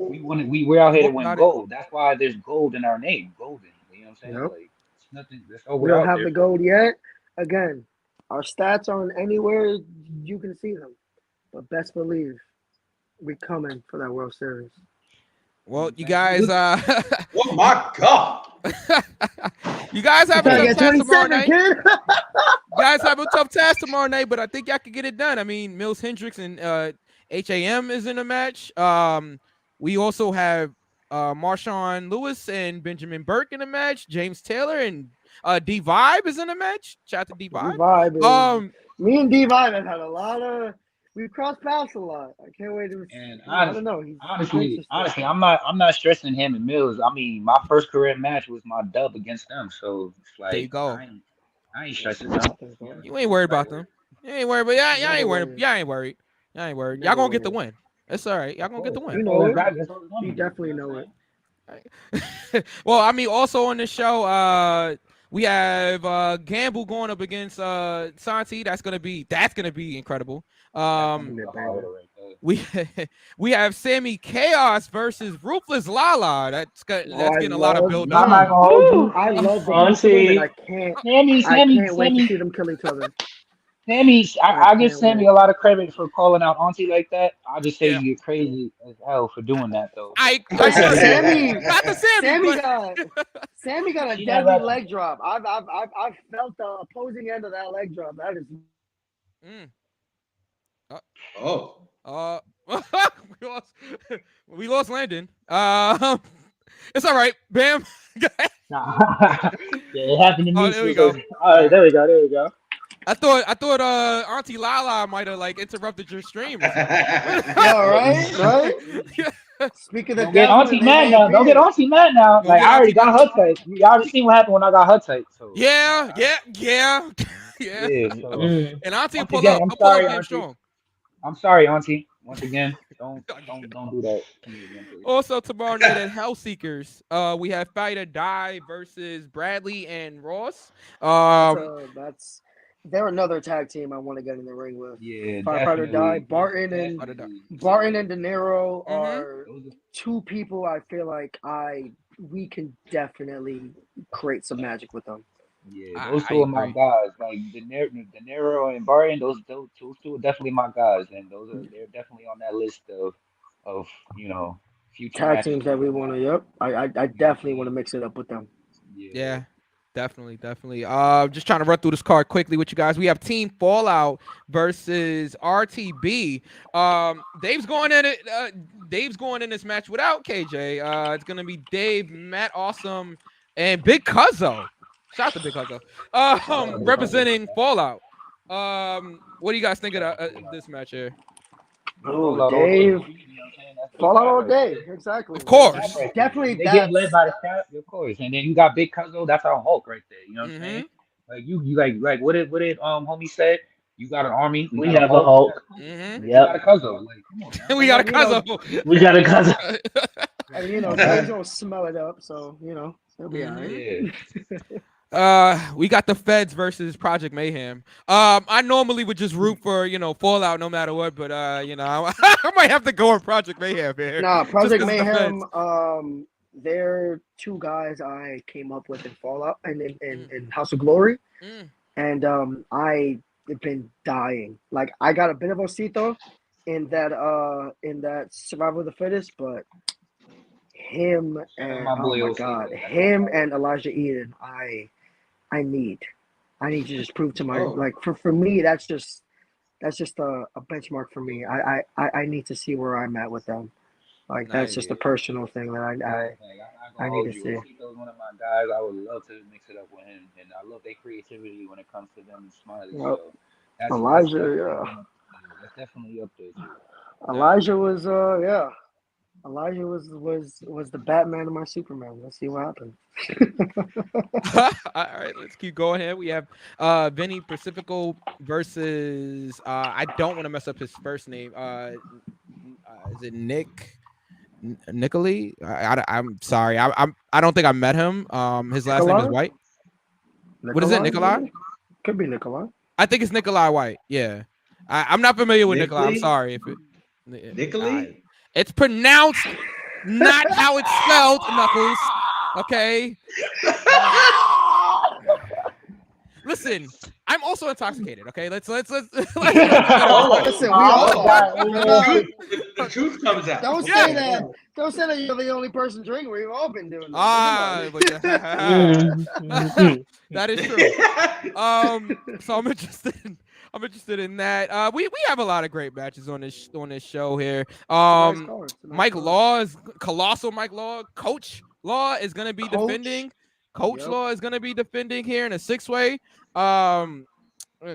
We're out here to Talk win about it. gold. That's why there's gold in our name, Golden. You know what I'm saying? Yep. Like it's nothing. That's all We we're don't out have there the for. gold yet. Again, our stats aren't anywhere you can see them. But best believe we coming for that World Series. Well, you You know guys oh my God. you guys have a Trying to tough get task tomorrow 27, night. kid. You guys have a tough task tomorrow night, but I think y'all can get it done. I mean, Mills Hendricks and HAM is in a match. We also have Marshawn Lewis and Benjamin Burke in a match. James Taylor and D Vibe is in a match. Shout out to D D Vibe. Vibe is me and D Vibe have had a lot of we've crossed paths a lot. I can't wait to And I don't know. He's honestly, interesting. I'm not stressing him and Mills. I mean, my first career match was my dub against them, so it's There you like go. I ain't stressing out. You ain't worried about them. You ain't worried, but y'all ain't worried. Y'all ain't worried. Y'all ain't worried. Y'all gonna get the win. It's all right. Y'all gonna get the win. You know it. You definitely know it. Well, I mean, also on this show, we have Gamble going up against Santi. That's gonna be incredible. We we have Sammy Chaos versus Ruthless Lala. That's getting a lot of build up. I love the I can't wait to see them kill each other. Sammy, I give Sammy a lot of credit for calling out Auntie like that. I'll just say you're crazy as hell for doing that, though. Sammy, not the Sammy, Sammy got a deadly leg drop. I've felt the opposing end of that leg drop. That is. We lost Landon. It's all right. Bam. Yeah, it happened to me. There we go. All right, there we go. I thought Auntie Lala might have like interrupted your stream or something. Yeah, right. Speaking of don't get Auntie mad now. Don't get Auntie mad now. Like I already got her tight. You already seen what happened when I got her tight. So yeah. So, and Auntie pull again, up. I'm Pull sorry, up game Auntie. strong. I'm sorry, Auntie. Once again, don't do that to me again, please. Also tomorrow night at Hellseekers, we have Fight or Die versus Bradley and Ross. They're another tag team I want to get in the ring with. Yeah, Fight or Die. Barton and De Niro are two people I feel like we can definitely create some magic with them. Yeah, those two are my guys. Like De Niro and Barton, those two are definitely my guys, and they're definitely on that list of future tag teams that we want to. Yep, I definitely want to mix it up with them. Yeah. Definitely. Just trying to run through this card quickly with you guys. We have Team Fallout versus RTB. Dave's going in it. Dave's going in this match without KJ. It's gonna be Dave, Matt Awesome, and Big Cuzzo. Shout out to Big Cuzzo. Representing Fallout. What do you guys think of this match here? Oh, Dave. Fallout all day. Exactly. Of course. Definitely. They get led by the crowd, of course. And then you got Big Cuzzo. That's our Hulk right there. You know what I'm saying? Like you like what did homie said? You got an army. We have a Hulk. Mm-hmm. You got a Cuzzo. Like, come on, man. We got a Cuzzo. We got a Cuzzo. And Dave's gonna smell it up, so it'll be all right. We got the Feds versus Project Mayhem. I normally would just root for Fallout no matter what, but I might have to go on Project Mayhem here. Nah, Project Mayhem. They're two guys I came up with in Fallout and in House of Glory, and I've been dying. Like I got a bit of osito in that Survival of the Fittest, but him and him and Elijah Eden, I need to just prove to my like for me that's just a benchmark for me. I need to see where I'm at with them. Like that's just a personal thing that I need to see. Osito's one of my guys. I would love to mix it up with him, and I love their creativity when it comes to them smiling. Yep. So Elijah, that's definitely up there too. Elijah was Elijah was the Batman of my Superman. Let's see what happens. All right, let's keep going here. We have Vinny Pacifico versus I don't want to mess up his first name. Is it Nicoli? I'm sorry. I don't think I met him. His last name is White. What is it, Nikolai? Could be Nikolai. I think it's Nikolai White. Yeah, I'm not familiar with Nikolai. I'm sorry if it. Nicolai? It's pronounced not how it's spelled, Knuckles. Okay. Listen, I'm also intoxicated. Okay, let's. Listen, the truth comes out. Don't say that. Don't say that you're the only person drinking. We've all been doing that. That is true. So I'm interested. I'm interested in that. We have a lot of great matches on this show here. Mike Law is colossal. Mike Law, Coach Law is going to be defending. Coach Law is going to be defending here in a 6-way.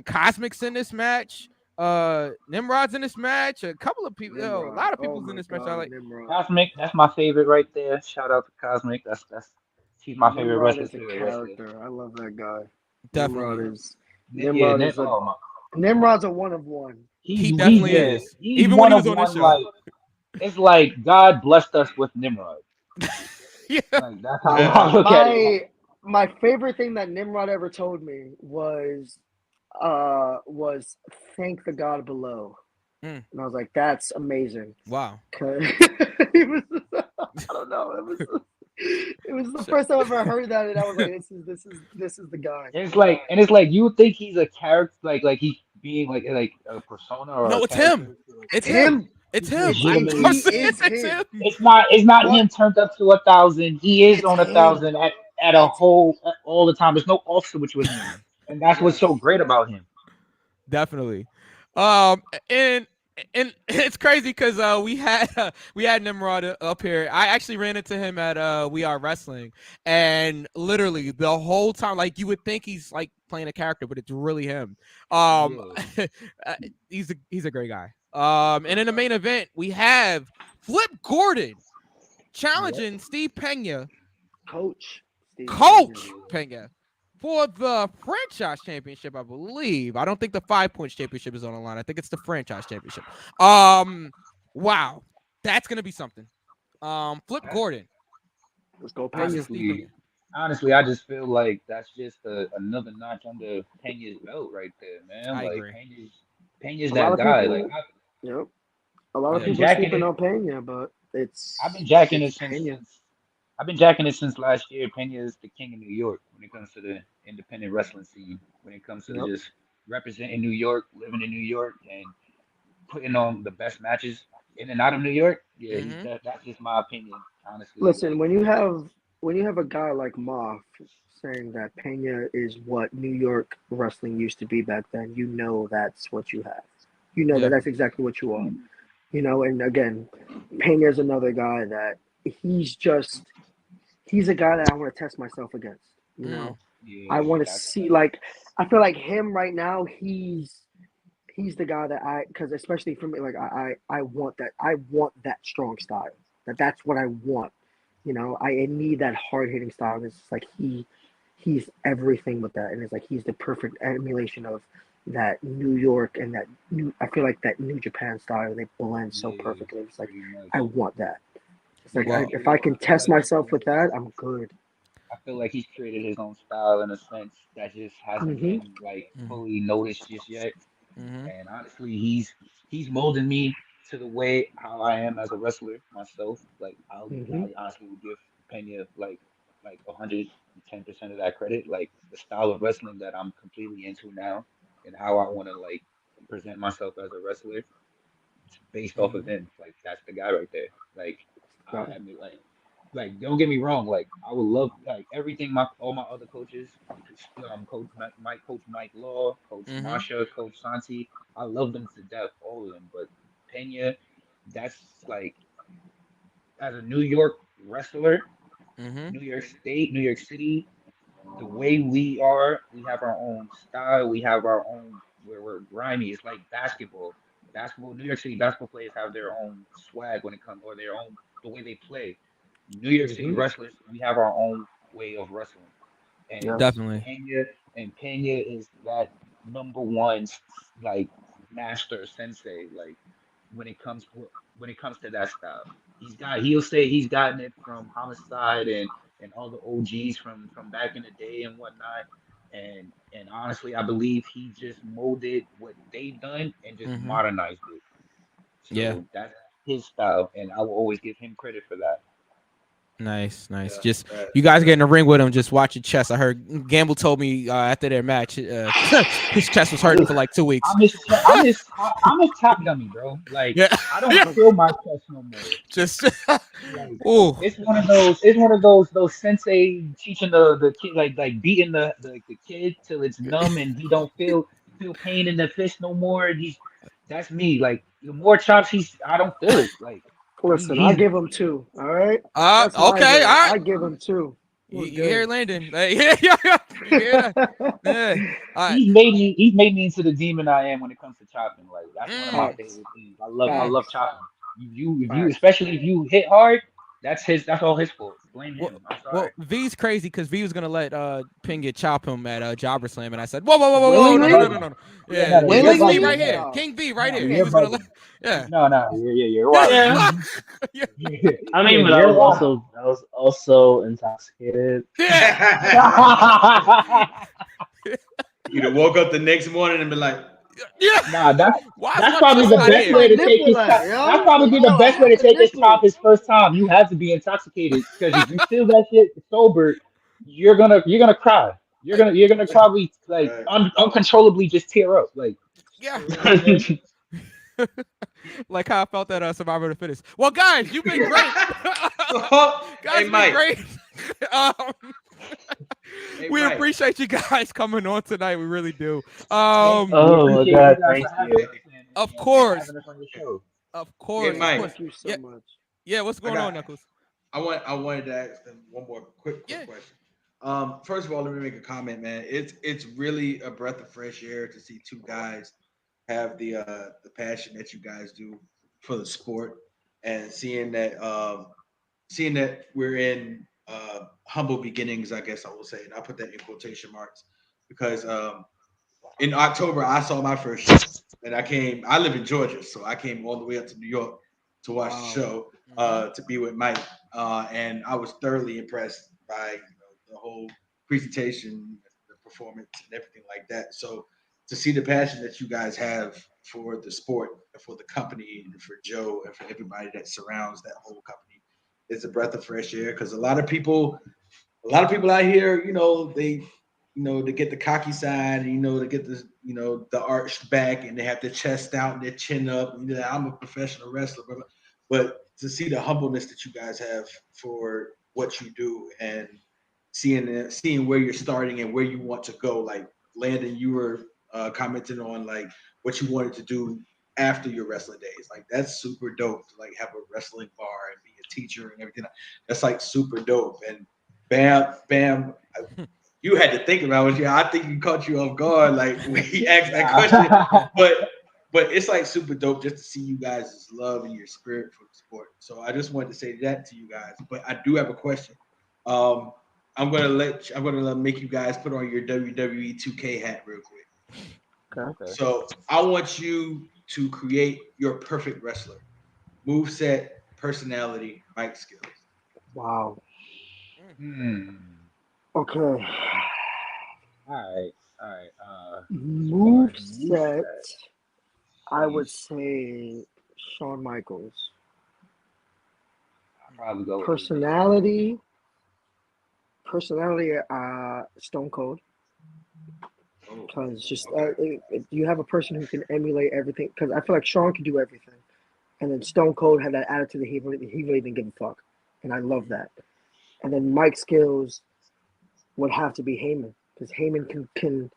Cosmic's in this match. Nimrod's in this match. A couple of people. A lot of people's in this match. I like Cosmic. That's my favorite right there. Shout out to Cosmic. He's my favorite wrestler. Character. I love that guy. Definitely. Nimrod is a Oh my. Nimrod's a one of one. He definitely is. He's Even when one he of was on this one. show. Like it's like God blessed us with Nimrod. Yeah. Like that's how I look at it. Like, My favorite thing that Nimrod ever told me was thank the God below. Mm. And I was like, that's amazing. Wow. Cause it was, I don't know, it was the first time I ever heard that, and I was like, this is the guy. it's like you would think he's a character, like he's being like a persona or No, a it's him. character. It's him. It's him. I'm He saying is it's him. him. It's not But him turned up to 1,000. He is it's on him. 1,000 at a It's whole all the time. There's no off switch with him, and that's what's so yes. great about him. Definitely. And it's crazy because we had Nimrod up here. I actually ran into him at We Are Wrestling, and literally the whole time, like you would think he's like playing a character, but it's really him. Yeah. He's a great guy. And in the main event, we have Flip Gordon challenging Steve Pena, Coach Pena, for the franchise championship, I believe. I don't think the 5 Points championship is on the line. I think it's the franchise championship. Wow, that's gonna be something. Flip Gordon. Let's go, Pena. Honestly, I just feel like that's just another notch under Pena's belt right there, man. I Like agree. Pena's A lot that of guy. people, Like yep. A lot I've of been people are jacking sleeping it. on Pena, but I've been jacking it it's since Pena. I've been jacking it since last year. Pena is the king of New York when it comes to the independent wrestling scene. When it comes to Yep. just representing New York, living in New York, and putting on the best matches in and out of New York. Yeah, that's just my opinion, honestly. Listen, Like, when you have a guy like Moff saying that Pena is what New York wrestling used to be back then, you know that's what you have. You know that that's exactly what you are. You know, and again, Pena's another guy that he's a guy that I want to test myself against. You know, I want to see, like, I feel like him right now. He's the guy that because especially for me, like I want that strong style. That's what I want. You know, I need that hard hitting style. It's just like he's everything with that, and it's like he's the perfect emulation of that New York and that new. I feel like that New Japan style. They blend so perfectly. It's like I want that. It's like if I can test myself with that, I'm good. I feel like he's created his own style in a sense that just hasn't been like fully noticed just yet. And honestly, he's molding me to the way how I am as a wrestler myself. Like I honestly would give Pena like 110% of that credit. Like the style of wrestling that I'm completely into now, and how I want to like present myself as a wrestler, it's based off of him. Like that's the guy right there. Like I mean, don't get me wrong, like I would love like everything my all my other coaches, Coach Mike Law, Coach Marsha, Coach Santi, I love them to death, all of them. But Pena, that's like as a New York wrestler, New York State, New York City, the way we have our own style, we have our own where we're grimy. It's like basketball. Basketball, New York City basketball players have their own swag when it comes or their own the way they play. New York City wrestlers, we have our own way of wrestling. And Definitely. Pena is that number one like master sensei, like when it comes to that style. He'll say he's gotten it from Homicide and all the OGs from back in the day and whatnot. And honestly, I believe he just molded what they've done and just modernized it. So that's his style, and I will always give him credit for that. Nice. Just you guys get in the ring with him. Just watch your chest. I heard Gamble told me after their match, his chest was hurting for like 2 weeks. I'm his top dummy, bro. Like I don't feel my chest no more. Just it's one of those sensei teaching the kid like beating the kid till it's numb and he don't feel pain in the fist no more. That's me. Like the more chops I don't feel it. Like. Listen, I give him 2. All right. Okay. All right. I give him 2. You hear Landon? Like, yeah. He's made me into the demon I am when it comes to chopping. Like that's one of my favorite things. I love chopping. You especially if you hit hard, that's all his fault. blame Well, him. I'm well, sorry. V's crazy because V was gonna let Ping chop him at Jobber Slam, and I said, whoa, whoa, whoa, whoa, whoa, no, no, no, Willingly? no, no. Yeah, Yeah, no, no, you're King V bugging. right Willingly? here, No, Oh, King V right no, here. okay. He you're was gonna let, bugging. yeah, No, you're wild. Yeah. yeah, I Yeah, mean, but you're wild. I was also intoxicated. yeah, You'd have woke up the next morning and be like, yeah. Nah, Why is that's probably Marquise the Yo, not what's best here? my way to take nipple his at, top. That's yo? probably the Yo, best way where's to the take his top nipple? his first time. You have to be intoxicated because if you feel that shit sober, you're gonna cry. Like, You're gonna probably like right. uncontrollably just tear up. Like yeah, you know what I'm saying? like how I felt at Survivor of the Fittest. Well, guys, you've been great. So, Guys, hey, you've been Mike. great. um, Hey, we Mike. appreciate you guys coming on tonight. We really do. We Oh my appreciate you god, guys for thank having you. us Of and course, having us on your show. of Hey, course, of Mike. course. Thank you so Yeah, much. yeah. What's I going on, got. Knuckles? I wanted to ask them one more quick Yeah. question. First of all, let me make a comment, man. It's really a breath of fresh air to see two guys have the passion that you guys do for the sport, and seeing that we're in humble beginnings, I guess I will say, and I put that in quotation marks because in October I saw my first show, and I came. I live in Georgia, so I came all the way up to New York to watch the Wow. show, Mm-hmm. to be with Mike, and I was thoroughly impressed by the whole presentation, the performance, and everything like that. So to see the passion that you guys have for the sport, and for the company, and for Joe, and for everybody that surrounds that whole company, is a breath of fresh air. Because a lot of people out here, they get the cocky side, and they get the arched back, and they have their chest out and their chin up. I'm a professional wrestler, but to see the humbleness that you guys have for what you do, and seeing where you're starting and where you want to go, like Landon, you were commenting on like what you wanted to do after your wrestling days. Like that's super dope to like have a wrestling bar and be a teacher and everything. That's like super dope. And Bam, you had to think about it. Yeah, I think he caught you off guard, like when he asked that question. Nah. But it's like super dope just to see you guys' love and your spirit for the sport. So I just wanted to say that to you guys. But I do have a question. Um, I'm gonna make you guys put on your WWE 2K hat real quick. Okay. Okay. So I want you to create your perfect wrestler, move set, personality, mic skills. Wow. Hmm. Okay. All right. As far Move as set, moveset, I would sheesh, say Shawn Michaels. I'll probably go with AJ. Personality, personality, Stone Cold. Oh, Because just okay. if you have a person who can emulate everything, because I feel like Shawn can do everything, and then Stone Cold had that attitude that he really didn't give a fuck, and I love that. And then Mike skills would have to be Heyman because Heyman can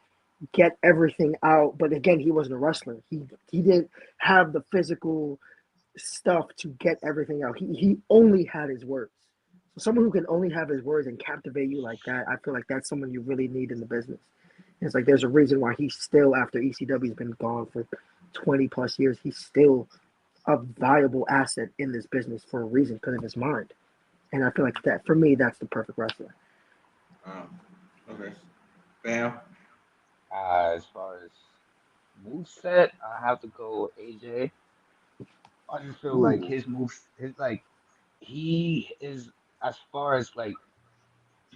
get everything out, but again, he wasn't a wrestler. He didn't have the physical stuff to get everything out. He only had his words. So someone who can only have his words and captivate you like that, I feel like that's someone you really need in the business. It's like there's a reason why he's still, after ECW's been gone for 20 plus years, he's still a valuable asset in this business for a reason because of his mind. And I feel like that for me, that's the perfect wrestler. Okay. Bam. As far as moveset, I have to go with AJ. I just feel like Ooh, his moves, his like he is as far as like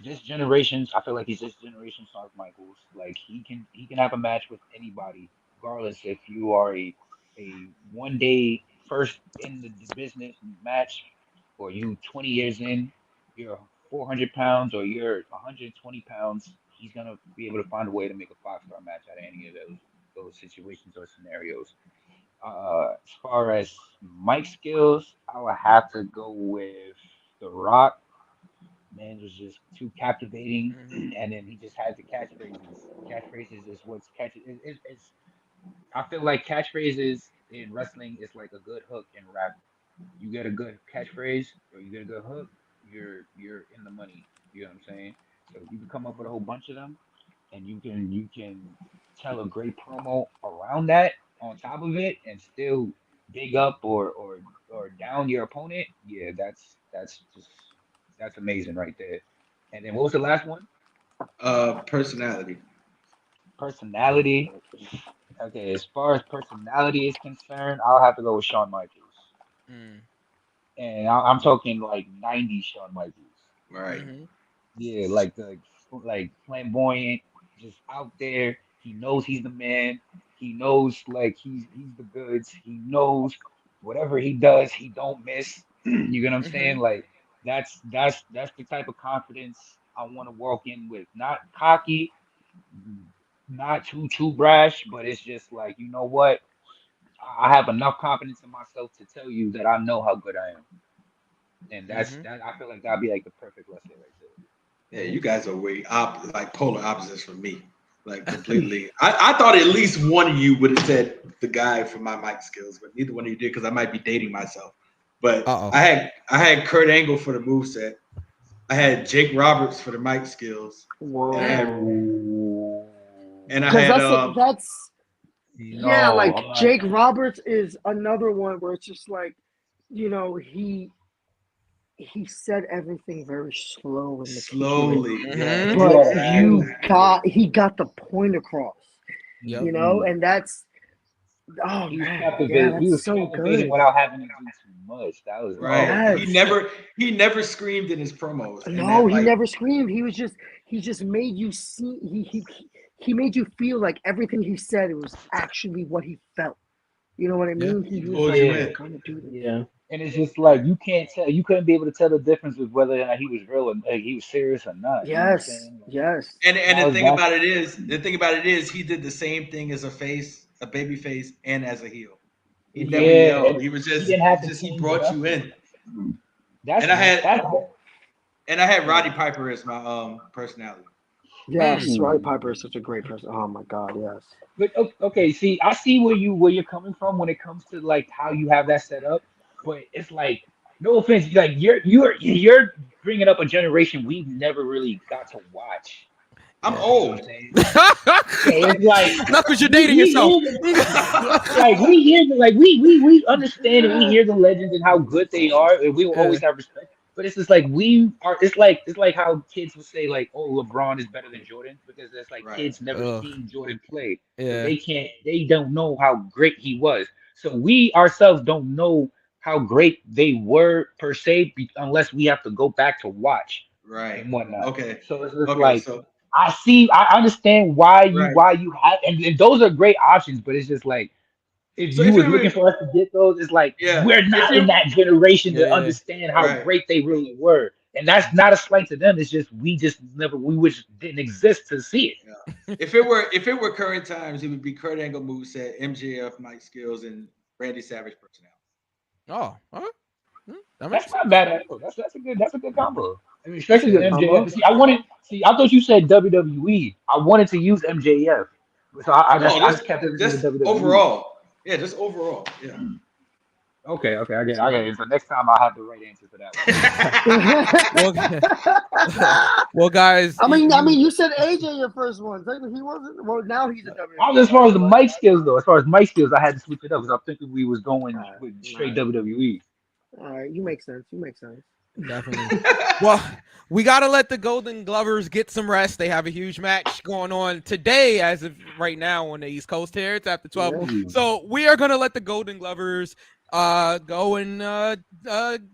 this generation's. I feel like he's this generation's Shawn Michaels. Like he can have a match with anybody, regardless if you are a 1 day first in the business match, or you 20 years in, you're 400 pounds or you're 120 pounds. He's gonna be able to find a way to make a 5-star match out of any of those situations or scenarios. As far as mic skills, I would have to go with The Rock. Man was just too captivating, Mm-hmm. and then he just had the catchphrases. Catchphrases is what's catch. It's I feel like catchphrases in wrestling is like a good hook in rap. You get a good catchphrase or you get a good hook, you're in the money. You know what I'm saying? So if you can come up with a whole bunch of them, and you can tell a great promo around that on top of it, and still big up or down your opponent. Yeah, that's just That's amazing right there. And then what was the last one? Personality. Personality. Okay, as far as personality is concerned, I'll have to go with Shawn Michaels. Mm. And I'm talking like 90s Shawn Michaels. Right. Mm-hmm. Yeah, like flamboyant, just out there. He knows he's the man. He knows like he's the goods. He knows whatever he does, he don't miss. You get what I'm saying? Mm-hmm. Like that's the type of confidence I want to walk in with. Not cocky, not too brash, but it's just like, you know what? I have enough confidence in myself to tell you that I know how good I am. And Mm-hmm. that I feel like that'd be like the perfect wrestler right there. Yeah, you guys are way like polar opposites from me. Like completely. I thought at least one of you would have said the guy for my mic skills, but neither one of you did because I might be dating myself. But Uh-oh. I had Kurt Angle for the moveset. I had Jake Roberts for the mic skills. Whoa. And I Because had that's yeah, No, like I'm not. Jake Roberts is another one where it's just like, you know, he said everything very slow and meticulous, slowly. Yeah. Mm-hmm. but he got the point across, Yep. you know, and that's oh He was man, yeah, captivating. He that's was so captivating good. without having to do too much. That was Right. Yes. He never screamed in his promos. And No, that he like never screamed. He just made you see. He made you feel like everything he said it was actually what he felt. You know what I Yeah. mean? he He was pulled like, you I'm yeah. in. gonna do this. Yeah. And it's just like you couldn't be able to tell the difference with whether or not he was real or like, he was serious or not. You know what I'm Yes, saying? Like, yes. And that the was thing that's about it is he did the same thing as a baby face, and as a heel. He never yeah, yelled. and He was he just didn't have to he change brought you nothing. in. That's And I had that's Roddy yeah. Piper as my personality. Yes, Mm. Roddy Ooh. Piper is such a great person. Oh my God, yes. But okay, see, I see where you're coming from when it comes to like how you have that set up, but it's like no offense, like you're bringing up a generation we've never really got to watch. I'm Yeah. You know what I'm old. saying? So it's like Not because you're dating we yourself. hear like we hear like we understand and we hear the legends and how good they are, and we will Yeah. always have respect. But it's just like we are. It's like how kids would say like, "Oh, LeBron is better than Jordan," because it's like Right. kids never Ugh. seen Jordan play, so Yeah. they don't know how great he was. So we ourselves don't know how great they were per se, unless we have to go back to watch Right. and whatnot. Okay. So it's just Okay. like So I understand right. why you have and those are great options, but it's just like if So you if was you looking were for us to get those, it's like yeah, we're if not in you that generation Yeah. to Yeah. understand how right. great they really were. And that's not a slight to them. It's just we wish didn't exist to see it. Yeah. If it were current times, it would be Kurt Angle moveset, MJF Mike skills, and Randy Savage personality. Oh. All right. That makes That's not sense. bad at all. That's a good combo. I mean, especially with Good Yeah. combo. MJF. See, I thought you said WWE. I wanted to use MJF. So No, I just just kept everything with just WWE. overall. Yeah, just overall. Yeah. Okay, I get it. So next time I'll have the right answer for that one. Well, well, guys, I you mean, you said AJ your first one. Technically, he wasn't. Well, now he's a I was WWE as far as guy, the but mic skills though. As far as mic skills, I had to switch it up because I'm thinking we was going all with straight right, WWE. all right. You make sense. You make sense. definitely. Well, we got to let the Golden Glovers get some rest. They have a huge match going on today, as of right now on the East Coast here. It's after 12. Yeah. Ooh. So we are going to let the Golden Glovers go and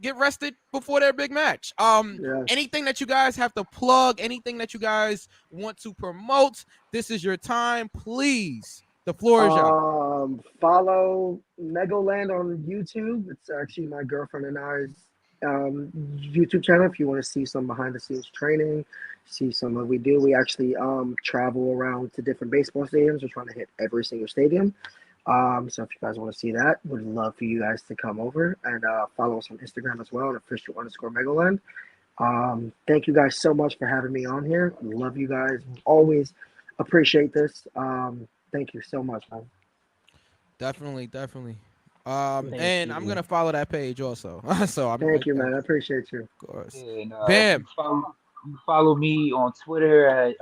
get rested before their big match. Yes. Anything that you guys have to plug, anything that you guys want to promote, this is your time. Please. The floor is yours. Follow Megaland on YouTube. It's actually my girlfriend and I's YouTube channel. If you want to see some behind the scenes training, see some of what we do. We actually travel around to different baseball stadiums. We're trying to hit every single stadium. So if you guys want to see that, would love for you guys to come over and follow us on Instagram as well, official_Megaland. Thank you guys so much for having me on here. Love you guys. Always appreciate this. Thank you so much, man. Definitely. Thank And I'm you. gonna follow that page also. So I'm Thank you, of man. I appreciate you. course. And Bam. you follow me on Twitter at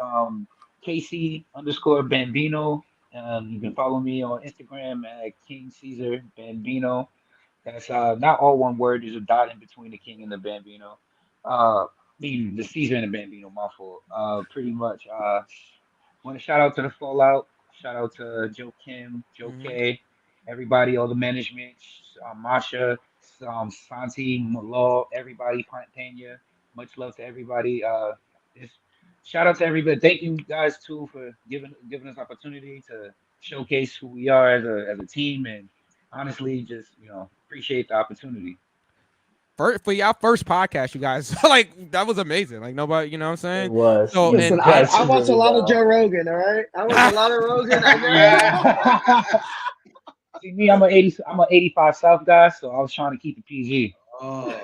KC_Bambino. You can follow me on Instagram at King Cesar Bambino. That's not all one word. There's a dot in between the King and the Bambino. The Cesar and the Bambino, my fault. Pretty much. Want to shout out to the Fallout. Shout out to Joe Kim, Joe K, everybody, all the management, Masha, Santi, Malal, everybody, Pena. Much love to everybody. Just shout out to everybody. Thank you guys too for giving us opportunity to showcase who we are as a team, and honestly, just appreciate the opportunity. For y'all first podcast, you guys, like that was amazing. Like nobody, you know what I'm saying? It was. So Listen, and I watched a lot of Joe Rogan. All right, I watched a lot of Rogan. See me, I'm an 85 South guy, so I was trying to keep it PG. Oh,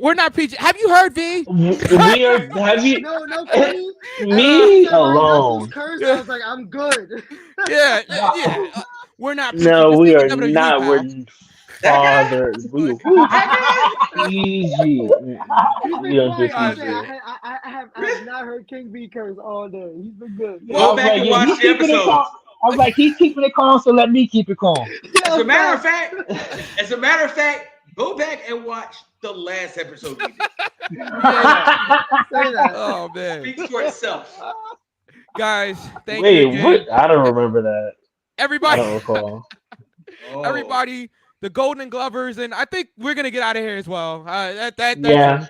we're not PG. Have you heard V? We are. Have you? No, funny. Me alone. Cursed, I was like, I'm good. Yeah. We're not PG. No, This we ain't are WWE, not. pal. We're farther. We PG. We don't do PG. I have not heard King B curse all day. He's been good. Go back and watch the episode. I was like, he's keeping it calm, so let me keep it calm. As a matter of fact, go back and watch the last episode we did. Say that. Oh man. Speaks for itself. Guys, thank you. Wait, again. what? I don't remember that. Everybody. I don't recall. Everybody, the Golden Glovers, and I think we're gonna get out of here as well.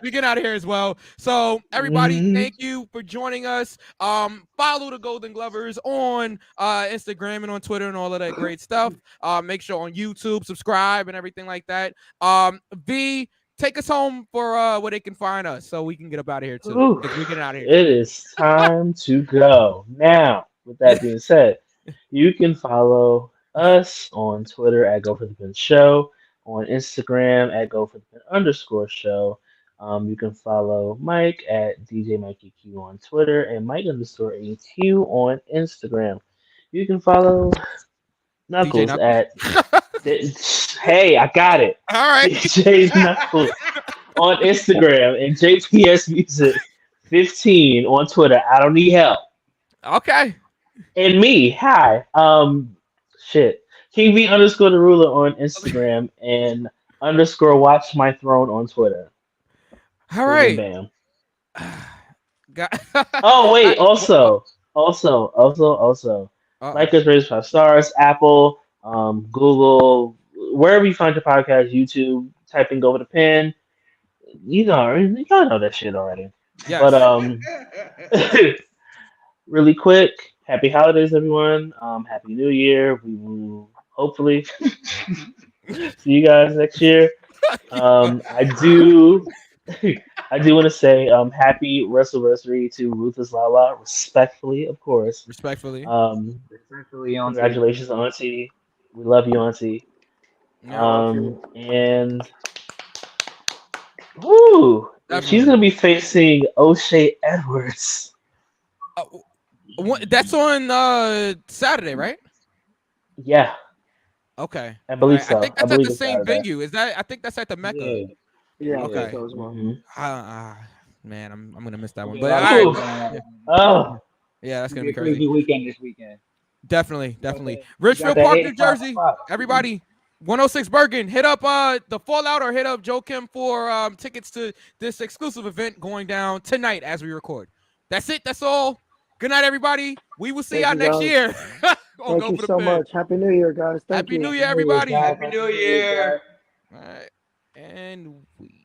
We get out of here as well. So everybody, thank you for joining us. Follow the Golden Glovers on Instagram and on Twitter and all of that great stuff. Make sure on YouTube, subscribe and everything like that. V, take us home for where they can find us so we can get up out of here too. We get out of here. It is time to go. Now, with that being said, you can follow us on Twitter at Go for the Pin Show, on Instagram at Go for the Pin _show. You can follow Mike at DJ Mikey Q on Twitter and Mike _AQ on Instagram. You can follow Knuckles at Hey, I got it. All right. DJ Knuckles on Instagram and JPS Music 15 on Twitter. I don't need help. Okay. And me, hi. Shit. King V _ the ruler on Instagram and _ watch my throne on Twitter. All right. Bam. Oh wait, also. Like us, rate us 5 stars, Apple, Google, wherever you find your podcast, YouTube, type in Go for the Pin. You know that shit already. Yes. But really quick, happy holidays, everyone. Happy New Year. We will hopefully see you guys next year. I do want to say happy WrestleVersary to Ruthless Lala, respectfully, of course. Respectfully. Respectfully, Auntie. Congratulations, Auntie. We love you, Auntie. And she's gonna be facing O'Shea Edwards. That's on Saturday, right? Yeah. Okay. I believe so. I think that's at the same Saturday. venue. I think that's at the Mecca. Yeah. Okay. So as well. Man, I'm gonna miss that one. Yeah, But all right. Yeah, that's gonna be crazy. Crazy weekend this weekend. Definitely. Ridgefield Park, New Jersey. Everybody, 106 Bergen. Hit up the Fallout or hit up Joe Kim for tickets to this exclusive event going down tonight as we record. That's it. That's all. Good night, everybody. We will see y'all next year. Thank you so much. Happy New Year, guys. Happy New Year, everybody. Happy New Year. All right. And we